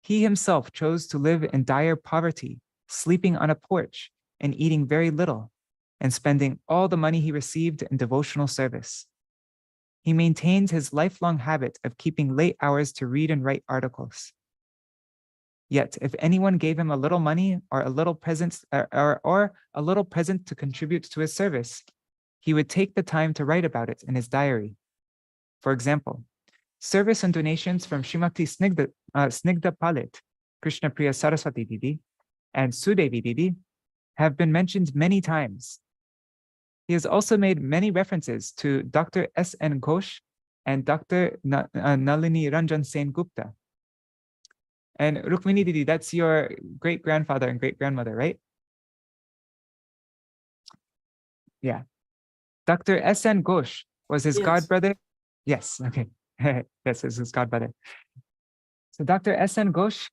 He himself chose to live in dire poverty, sleeping on a porch and eating very little, and spending all the money he received in devotional service. He maintained his lifelong habit of keeping late hours to read and write articles. Yet, if anyone gave him a little money or a little present or a little present to contribute to his service, he would take the time to write about it in his diary. For example, service and donations from Srimati Snigdha Palit, Krishna Priya Saraswati Didi, and Sudevi Didi have been mentioned many times. He has also made many references to Dr. S.N. Ghosh and Dr. Nalini Ranjan Sen Gupta. And Rukmini Didi, that's your great-grandfather and great-grandmother, right? Yeah. Dr. S.N. Ghosh was his godbrother. Yes, okay. Yes, it's his godbrother. So Dr. S.N. Ghosh,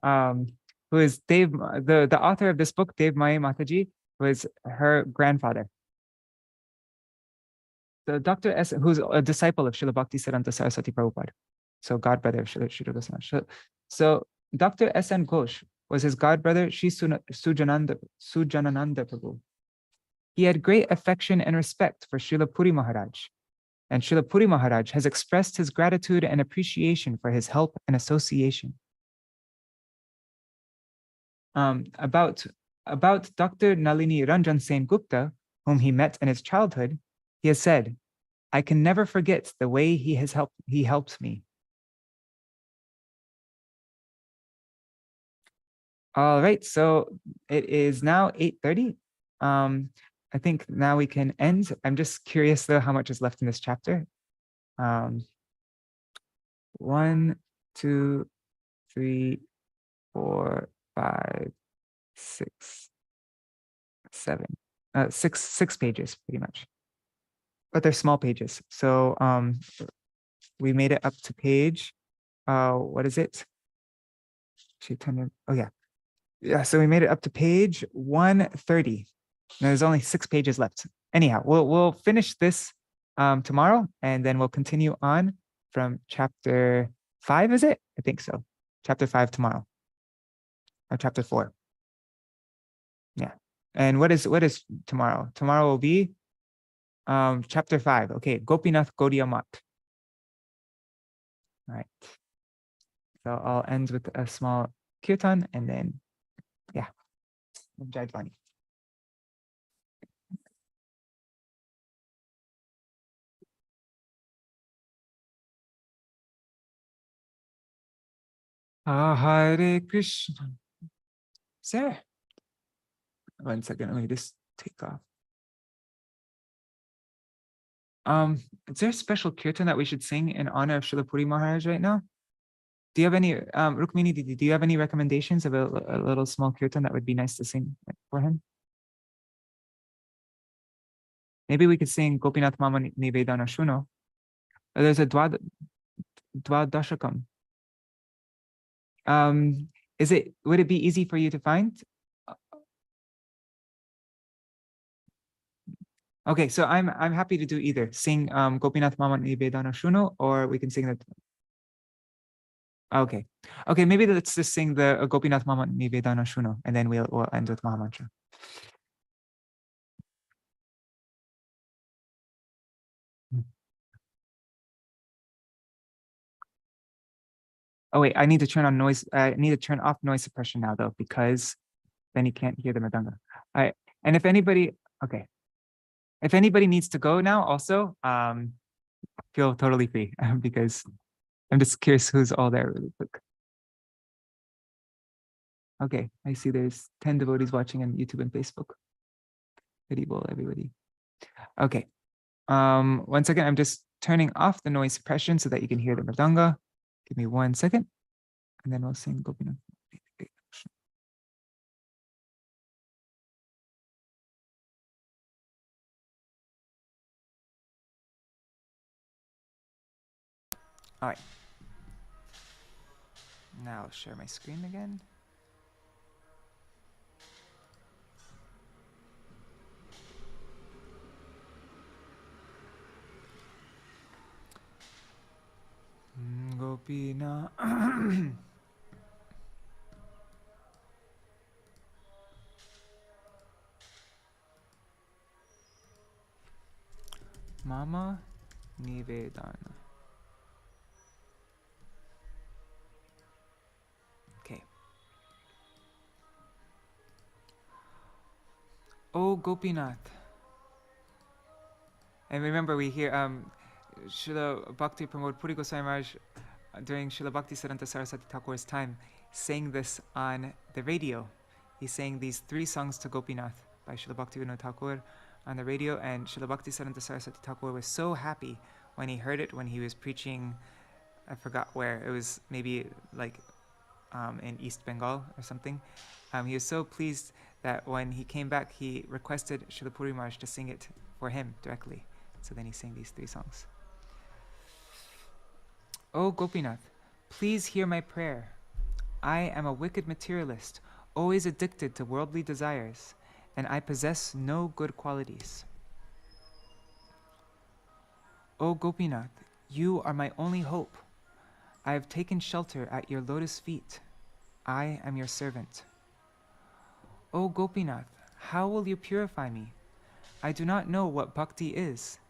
who is the author of this book, Devamayī Mātājī, was her grandfather. So Dr. S., who's a disciple of Srila Bhakti Siddhanta Saraswati Prabhupada. So godbrother of Srila Gosvāmī. So Dr. S.N. Ghosh was his godbrother, Sri Sujanananda Prabhu. He had great affection and respect for Srila Purī Maharaj, and Srila Purī Maharaj has expressed his gratitude and appreciation for his help and association. About Dr. Nalini Ranjan Sen Gupta, whom he met in his childhood, he has said, "I can never forget the way he helped me." All right, so it is now 8:30. I think now we can end. I'm just curious though how much is left in this chapter. 1, 2, 3, 4, 5, 6, 7, six pages pretty much, but they're small pages. So we made it up to page, what is it? Oh yeah. So we made it up to page 130. Now there's only 6 pages left. Anyhow, we'll finish this tomorrow, and then we'll continue on from chapter 5. Is it? I think so. Chapter 5 tomorrow, or chapter 4. Yeah. And what is tomorrow? Tomorrow will be chapter 5. Okay, Gopinath Gaudiya Math. All right. So I'll end with a small kirtan, and then yeah, Jaidvani. Hare Krishna. Sir, 1 second. Let me just take off. Is there a special kirtan that we should sing in honor of Srila Purī Mahārāja right now? Do you have any, Rukmini, do you have any recommendations of a little small kirtan that would be nice to sing for him? Maybe we could sing Gopinath Mama Nivedana Shuno. There's a Dvadashakam. Would it be easy for you to find? Okay, so I'm happy to do either. Sing Gopinath Mama Nivedana Shuno, or we can sing that. Okay, maybe let's just sing the Gopinath Mama Nivedana Shuno, and then we'll end with Mahamantra. Oh wait, I need to turn on noise. I need to turn off noise suppression now though, because then you can't hear the mridanga. And if anybody needs to go now, also feel totally free because I'm just curious who's all there really quick. Okay, I see there's 10 devotees watching on YouTube and Facebook. Hari bol, everybody. Okay, 1 second. I'm just turning off the noise suppression so that you can hear the mridanga. Give me 1 second, and then we'll sing Gopinath. All right. Now I'll share my screen again. Gopina. Mama Nivedana. Okay. Oh Gopinath. And remember, we hear Srila Bhakti Pramoda Puri Gosvāmī Maharaj during Srila Bhakti Siddhanta Saraswati Thakur's time sang this on the radio. He sang these 3 songs to Gopinath by Srila Bhakti Vinod Thakur on the radio, and Srila Bhakti Siddhanta Saraswati Thakur was so happy when he heard it when he was preaching. I forgot where. It was maybe like in East Bengal or something. He was so pleased that when he came back, he requested Srila Purī Maharaj to sing it for him directly. So then he sang these 3 songs. Oh Gopinath, please hear my prayer. I am a wicked materialist, always addicted to worldly desires, and I possess no good qualities. O Gopinath, you are my only hope. I have taken shelter at your lotus feet. I am your servant. O Gopinath, how will you purify me? I do not know what bhakti is,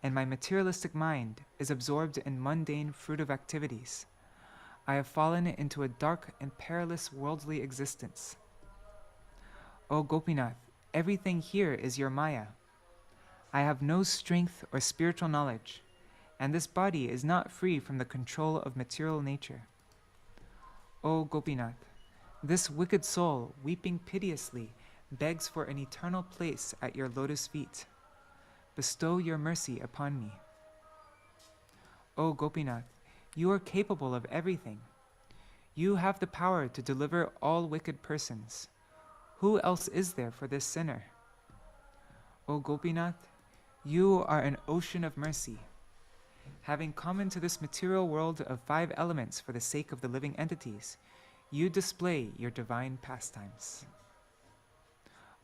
and my materialistic mind is absorbed in mundane fruitive activities. I have fallen into a dark and perilous worldly existence. O Gopinath, everything here is your Maya. I have no strength or spiritual knowledge, and this body is not free from the control of material nature. O Gopinath, this wicked soul, weeping piteously, begs for an eternal place at your lotus feet. Bestow your mercy upon me. O Gopinath, you are capable of everything. You have the power to deliver all wicked persons. Who else is there for this sinner? O Gopinath, you are an ocean of mercy. Having come into this material world of 5 elements for the sake of the living entities, you display your divine pastimes.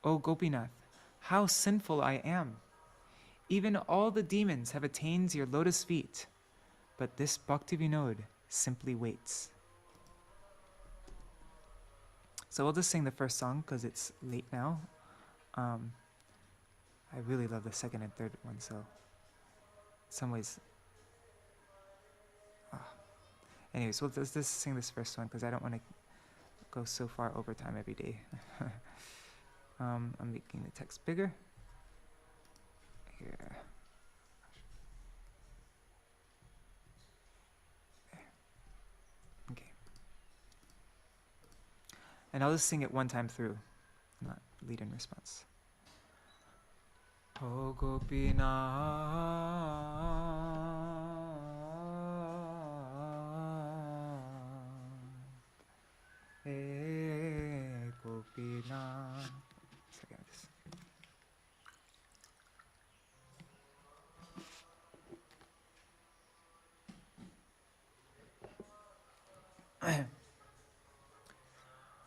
O Gopinath, how sinful I am! Even all the demons have attained your lotus feet, but this Bhakti Vinod simply waits. So we'll just sing the first song because it's late now. I really love the second and third one, so in some ways. Anyways, we'll just sing this first one because I don't want to go so far over time every day. I'm making the text bigger. Here. Okay. And I'll just sing it one time through, not lead in response. O Gopinath, He Gopinath.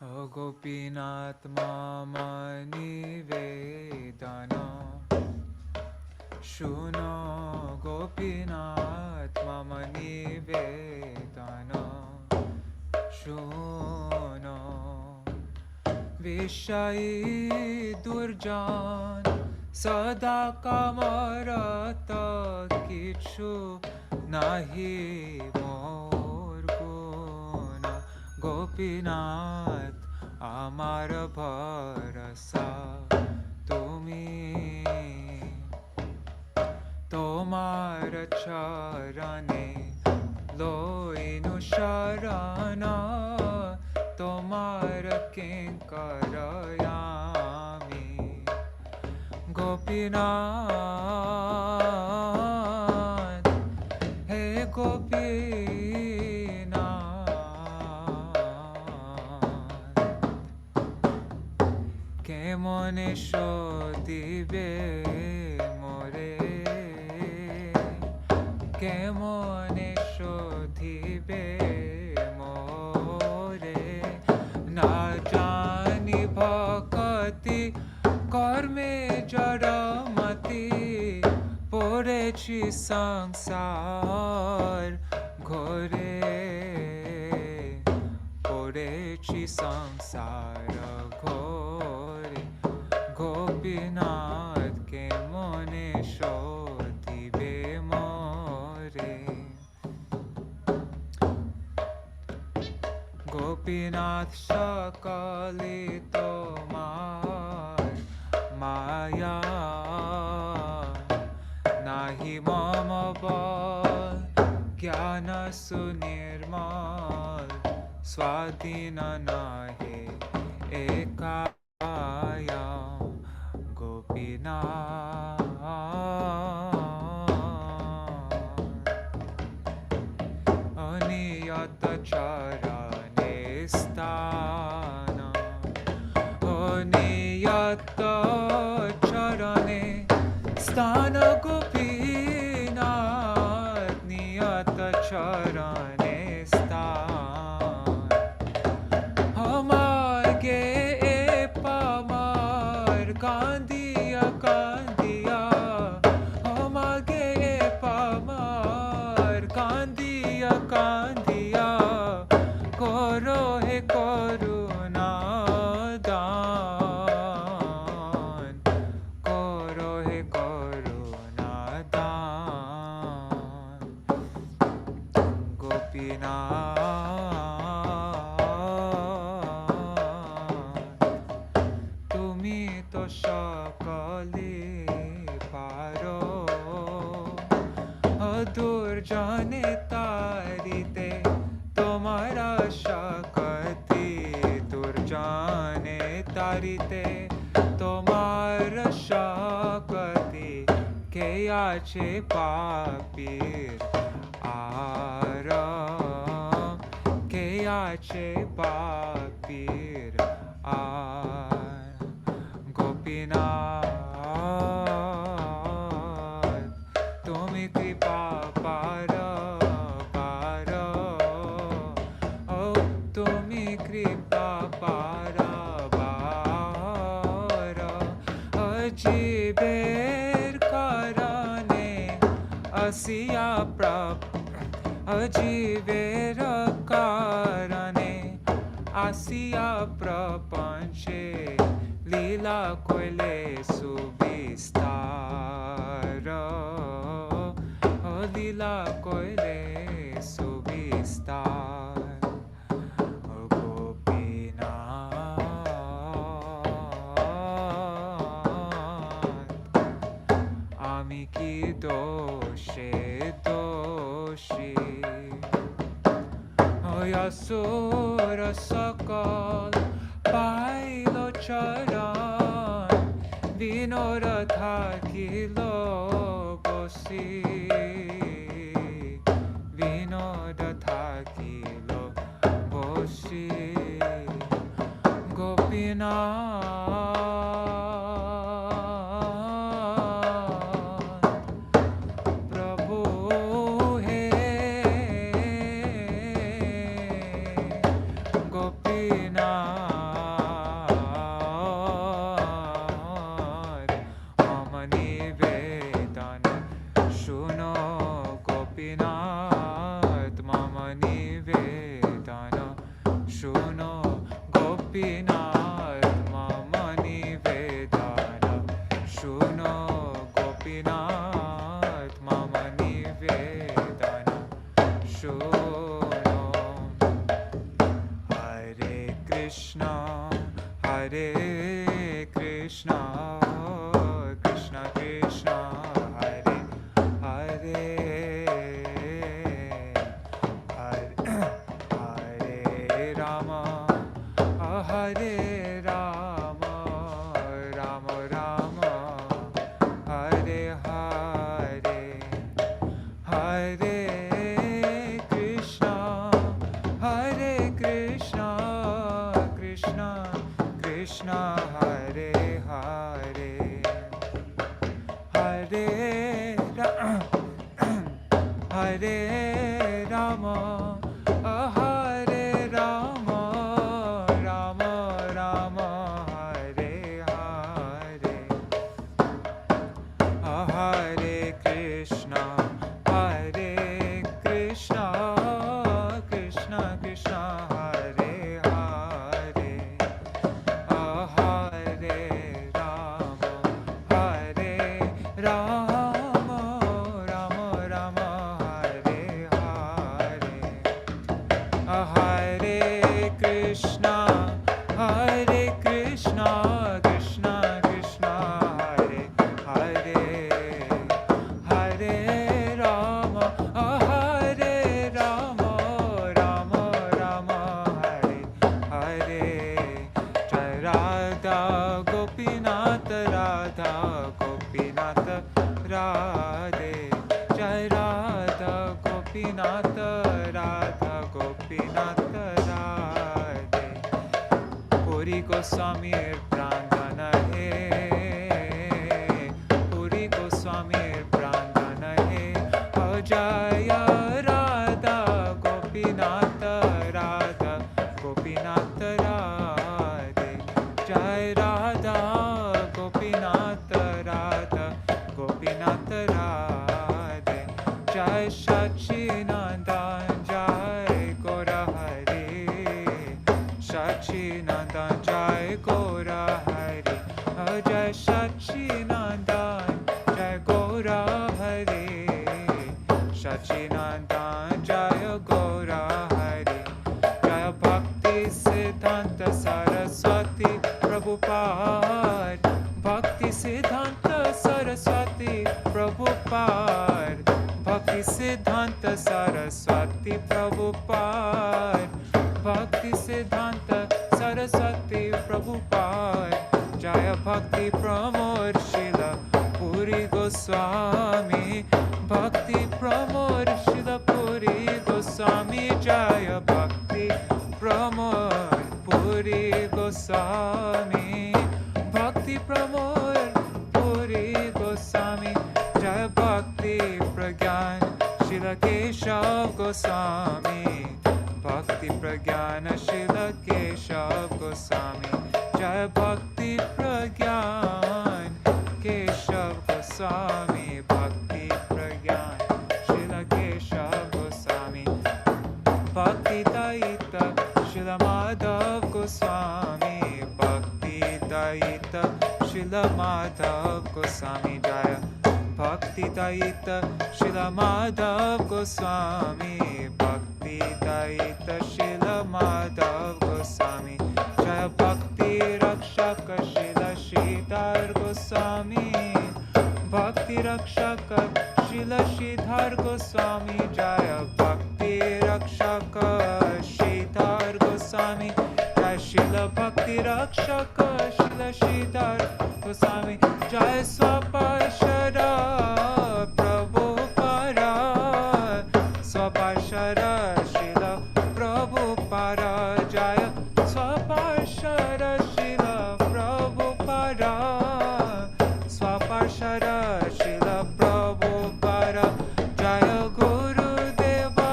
O Gopinath Mama Nivedana, Shuno Gopinath Mama Nivedana, Shuno Vishai Durjan Sada Kamarata Kichu Nahi Mor Guna Gopinath Amar Bharasa Tumi Tomar Charane Loinu Sharana Tomar Kinkarayami Gopinath He Gopinath Kemone Shodibe More Kemone Shodibe More Na Jani Bhakati Karme Jaramati Porechi Sangsar Ghore Porechi Sangsar Ghore Gopinath ke mone shodibe more Gopinath shakali tomar maya nahi mama bal jnana sunirmal swadhina nahi ekaya Gopinath Aniyata charane sthana Aniyata charane sthana Gopinath Niyata charane sthana Hamar ge pamar Kandiya Kandiya Hamar ge pamar Kandiya Kandiya Koro he karuna dan Koro he karuna dan Gopinath Tumi to shakale paro Durjane tarite tomara shakati Durjane tarite tomara shakati ke ache papir Ara Keyache Bhaktir Ar Gopinath Tumi Kripa Para Para Oh Tumi Kripa Para Para Ajiber Karane Asiya Prab Ajiver Karane Asiya Prapanche Lila Koile Subistara Lila Koile Subistar Gopinath Ami ki doshe doshi Yasura Sakal Pailo Charan Vinoratha Kilo Bosi Vinoratha Kilo Bosi Gopinath Purī Gosvāmī prandana hai Purī Gosvāmī prandana hai Jaya Radha Gopinath Radha Gopinath Radhe Jai Radha Gopinath Radha Gopinath Radhe Jai Sachinandan Jai Gora Hari Sachinandan Jai Gora Hari Jai Sachinandan Jai Gora Hari Sachinandan Jai Gora Hari Jai Bhakti Siddhanta Saraswati Prabhupada Bhakti Siddhanta Saraswati Prabhupada Bhakti Siddhanta Saraswati Prabhupada Bhakti Siddhanta Saraswati Prabhupada Jaya Bhakti Pramoda Śrīla Purī Gosvāmī Bhakti Pramoda Śrīla Purī Keshav Gosvāmī, Bhakti Pragyana Śrīla Keshav Gosvāmī, Jai Bhakti Pragyan Keshav Gosvāmī, Bhakti Pragyan Śrīla Keshav Gosvāmī, Bhakti Daita Śrīla Madhav Gosvāmī, Bhakti Daita Śrīla Madhav Gosvāmī, Jaya Bhakti Daita Śrīla Madhav Gosvāmī, Bhakti Daita Śrīla Madhav Gosvāmī, Jaya Bhakti Rakshaka Śrīla Śrīdhar Gosvāmī, Bhakti Rakshaka Śrīla Śrīdhar Gosvāmī, Jaya Bhakti Rakshaka Śrīdhar Gosvāmī, Jaya Śrīla Bhakti Rakshaka Śrīla Śrīdhar Gosvāmī, Jaya Swaparshara Prabhupada, Swaparshara Śrīla Prabhupada, Jaya Swaparshara Śrīla Prabhupada, Swaparshara Śrīla Prabhupada, Jaya Gurudeva,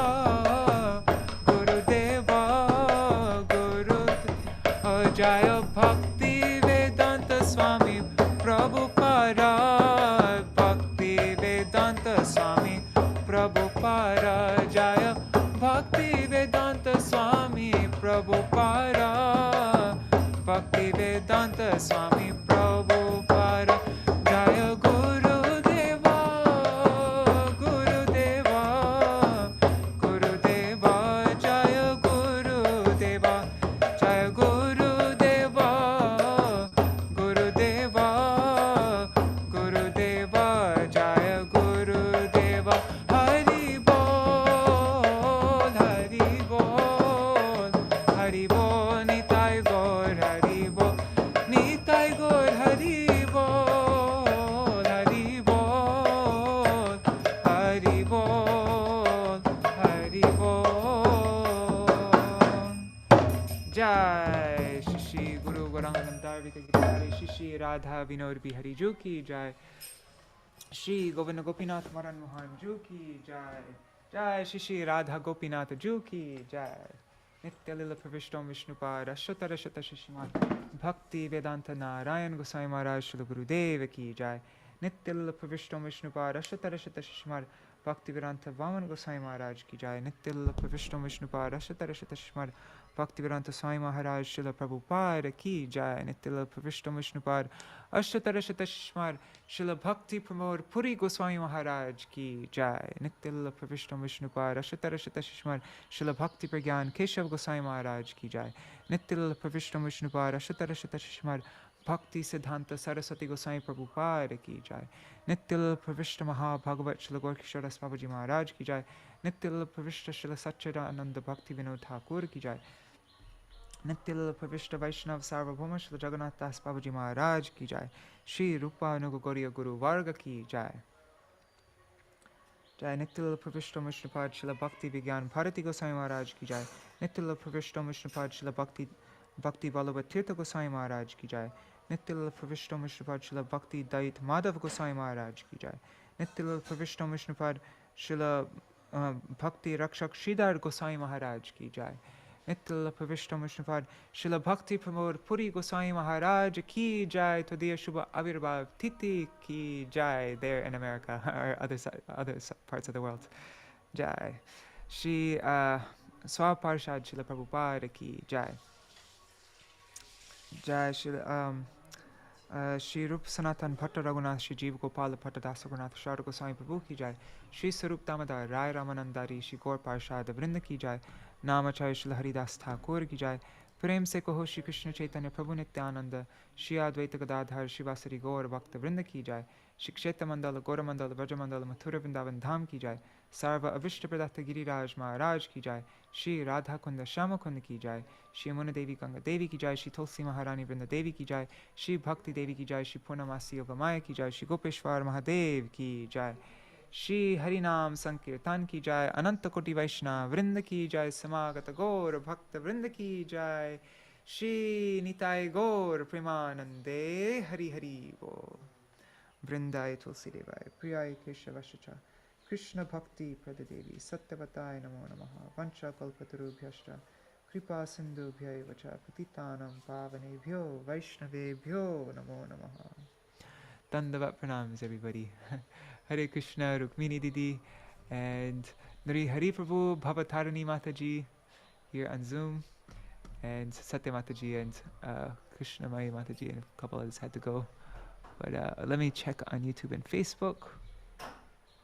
Gurudeva, Gurudeva, Jaya Bhakti Vedanta Swami Prabhupada, Bhakti Vedanta Swami Prabhupada, Jaya Bhakti Vedanta Swami Prabhupada, Bhakti Vedanta Swami Prabhupada, Jaya Gurudeva, Gurudeva, Gurudeva, Jaya Gurudeva, Jaya Gurudeva, Gurudeva, Gurudeva, Jaya Gurudeva, Hari Bol, Hari Bol, Hari Bol, Nitai Gaur, Hari Bol, Nitai Gaur, Hari Bol, Hari Bol, Hari Bol, Hari Bol. Jai Shri Guru Gauranga Gitari, Shri Radha Vinod Bihari Ju ki Jai, Shri Govinda Gopinath Maran Mohan Ju ki Jai, Jai Shri Radha Gopinath Ju ki Jai, Nitya Lila Pravishtam Vishnupad Ashotara Shata Shishimad Bhakti Vedanta Narayan Goswami Maharaj Srila Gurudeva ki Jai, Nitya Lila Pravishtam Vishnupad Ashotara Shata Shishimad Bhakti Vedanta Vaman Goswami Maharaj ki Jai, Nitya Lila Pravishtam Vishnupad Ashotara Shata Shishimad Bhakti Vedanta Swami Maharaj Srila Prabhupada ki Jai, Nitya Lila Pravishtam Vishnupad Ashotara Shata Shishimad Srila Bhakti Pramoda Purī Goswami Maharaj ki Jai, Nitya Lila Pravishtam Vishnupad Ashotara Shata Shishimad Srila Bhakti Pragyan Keshav Goswami Maharaj ki Jai, Nitya Lila Pravishtam Vishnupad Ashotara Shata Shishimad Bhakti Siddhanta Saraswati Goswami Prabhupada ki Jai, Nitya Lila Pravishta Maha Bhagavat Srila Gaurkishora Das Babaji Maharaj ki Jai, Nitya Lila Pravishta Srila Satchidananda Bhakti Vinod Thakur ki Jai, Nitya Lila Pravishta Vaishnav Sarvabhauma Srila Jagannath Das Babaji Maharaj ki Jai, Shri Rupa Anuga Guru Varga ki Jai, Jai Nitya Lila Pravishta Vishnupad Srila Bhakti Vigyan Bharati Goswami Maharaj ki Jai, Nitya Lila Pravishta Vishnupad Srila Bhakti Vallabha Tirtha Goswami Maharaj ki Jai, Nitya Lila Pravishta Vishnupad Srila Bhakti Dait Madhav Goswami Maharaj ki Jai, Nitya Lila Pravishta Vishnupad Srila Bhakti Rakshak Śrīdhar Goswami Maharaj ki Jai, Nitya Lila Pravishta Vishnupad Srila Bhakti Pramoda Purī Goswami Maharaj ki Jai, Todiya Shubha Avirbhav Titi ki Jai, there in America or other parts of the world. Jai. Shri Swaparshad Srila Prabhupada ki Jai. Jai Shri Rup Sanatan Bhatta Raghunath Shri Jeev Gopala Bhatta Dasa Raghunath Shara Goswami Prabhu ki Jai, Shri Sarup Damodar Rai Ramanandari Shri Gaur Parshad Vrinda ki Jai, Namacharya Shri Haridas Thakur ki Jai, Prem se kaho Shri Krishna Chaitanya Prabhu Nityananda Shri Advaita Gadadhar Shri Vasari Gaur Bhakta Vrinda ki Jai, Shri Kshetra Mandala Gora Mandala Vraja Mandala Mathura Vrindavan Dham ki Jai, Sarva Avishta Pradatta Giriraj Maharaj ki Jai, Shri Radha Kunda Shama Kunda ki Jai, Shri Yamuna Devi Ganga Devi ki Jai, Shri Tulsi Maharani Vrinda Devi ki Jai, Shri Bhakti Devi ki Jai, Shri Purnamasi Yogamaya ki Jai, Shri Gopeshwar Mahadev ki Jai, Shri Harinam Sankirtan ki Jai, Ananta Koti Vaishnava Vrinda ki Jai, Samagata Gaur Bhakta Vrinda ki Jai, Shri Nitai Gaur Premanande Hari Hari Bol, Vrindai Tulsi Devai, Priyai Keshavashacha, Krishna Bhakti Pradadevi Satyavataya Namo Namaha Vancha Kalpatarubhyashta Kripa Sindhubhyaiva cha Patitanam Pavanebhyo Vaishnavebhyo Namo Namaha. Dandavat pranams, everybody. Hare Krishna, Rukmini Didi, and Nari Hari Prabhu, Bhavatarani Mātājī here on Zoom, and Satya Mātājī and Krishnamai Mātājī, and a couple others had to go. But let me check on YouTube and Facebook.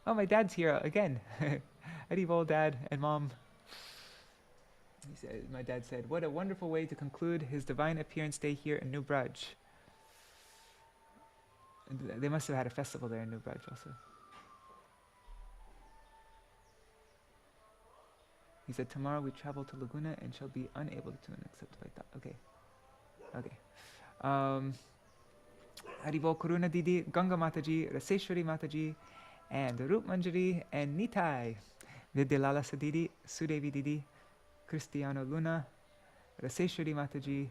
Oh, my dad's here again. Haribol, Dad and Mom. He said, my dad said, what a wonderful way to conclude his divine appearance day here in New Braj. They must have had a festival there in New Braj also. He said, tomorrow we travel to Laguna and shall be unable to tune except by thought. Okay. Okay. Haribol Karuna Didi, Ganga Mātājī, Raseshwari Mātājī, and Rup Manjari and Nitai. Vidyalala Sadidi, Sudevi Didi, Cristiano Luna, Raseshwari Mātājī.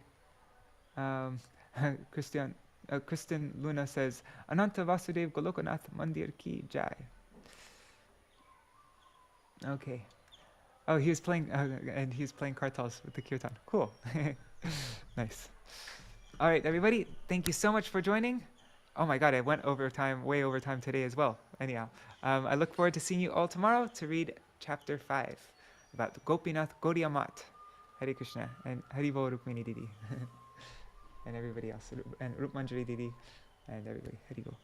Kristen Luna says, Ananta Vasudev Golokanath Mandir Ki Jai. Okay. Oh, he was playing, and he's playing kartals with the kirtan. Cool. Nice. All right, everybody, thank you so much for joining. Oh my God, I went over time, way over time today as well. Anyhow, I look forward to seeing you all tomorrow to read chapter 5 about the Gopinath Gaudiya Math. Hare Krishna and Haribol Rukmini Didi and everybody else, and Rup Manjari Didi and everybody. Haribol.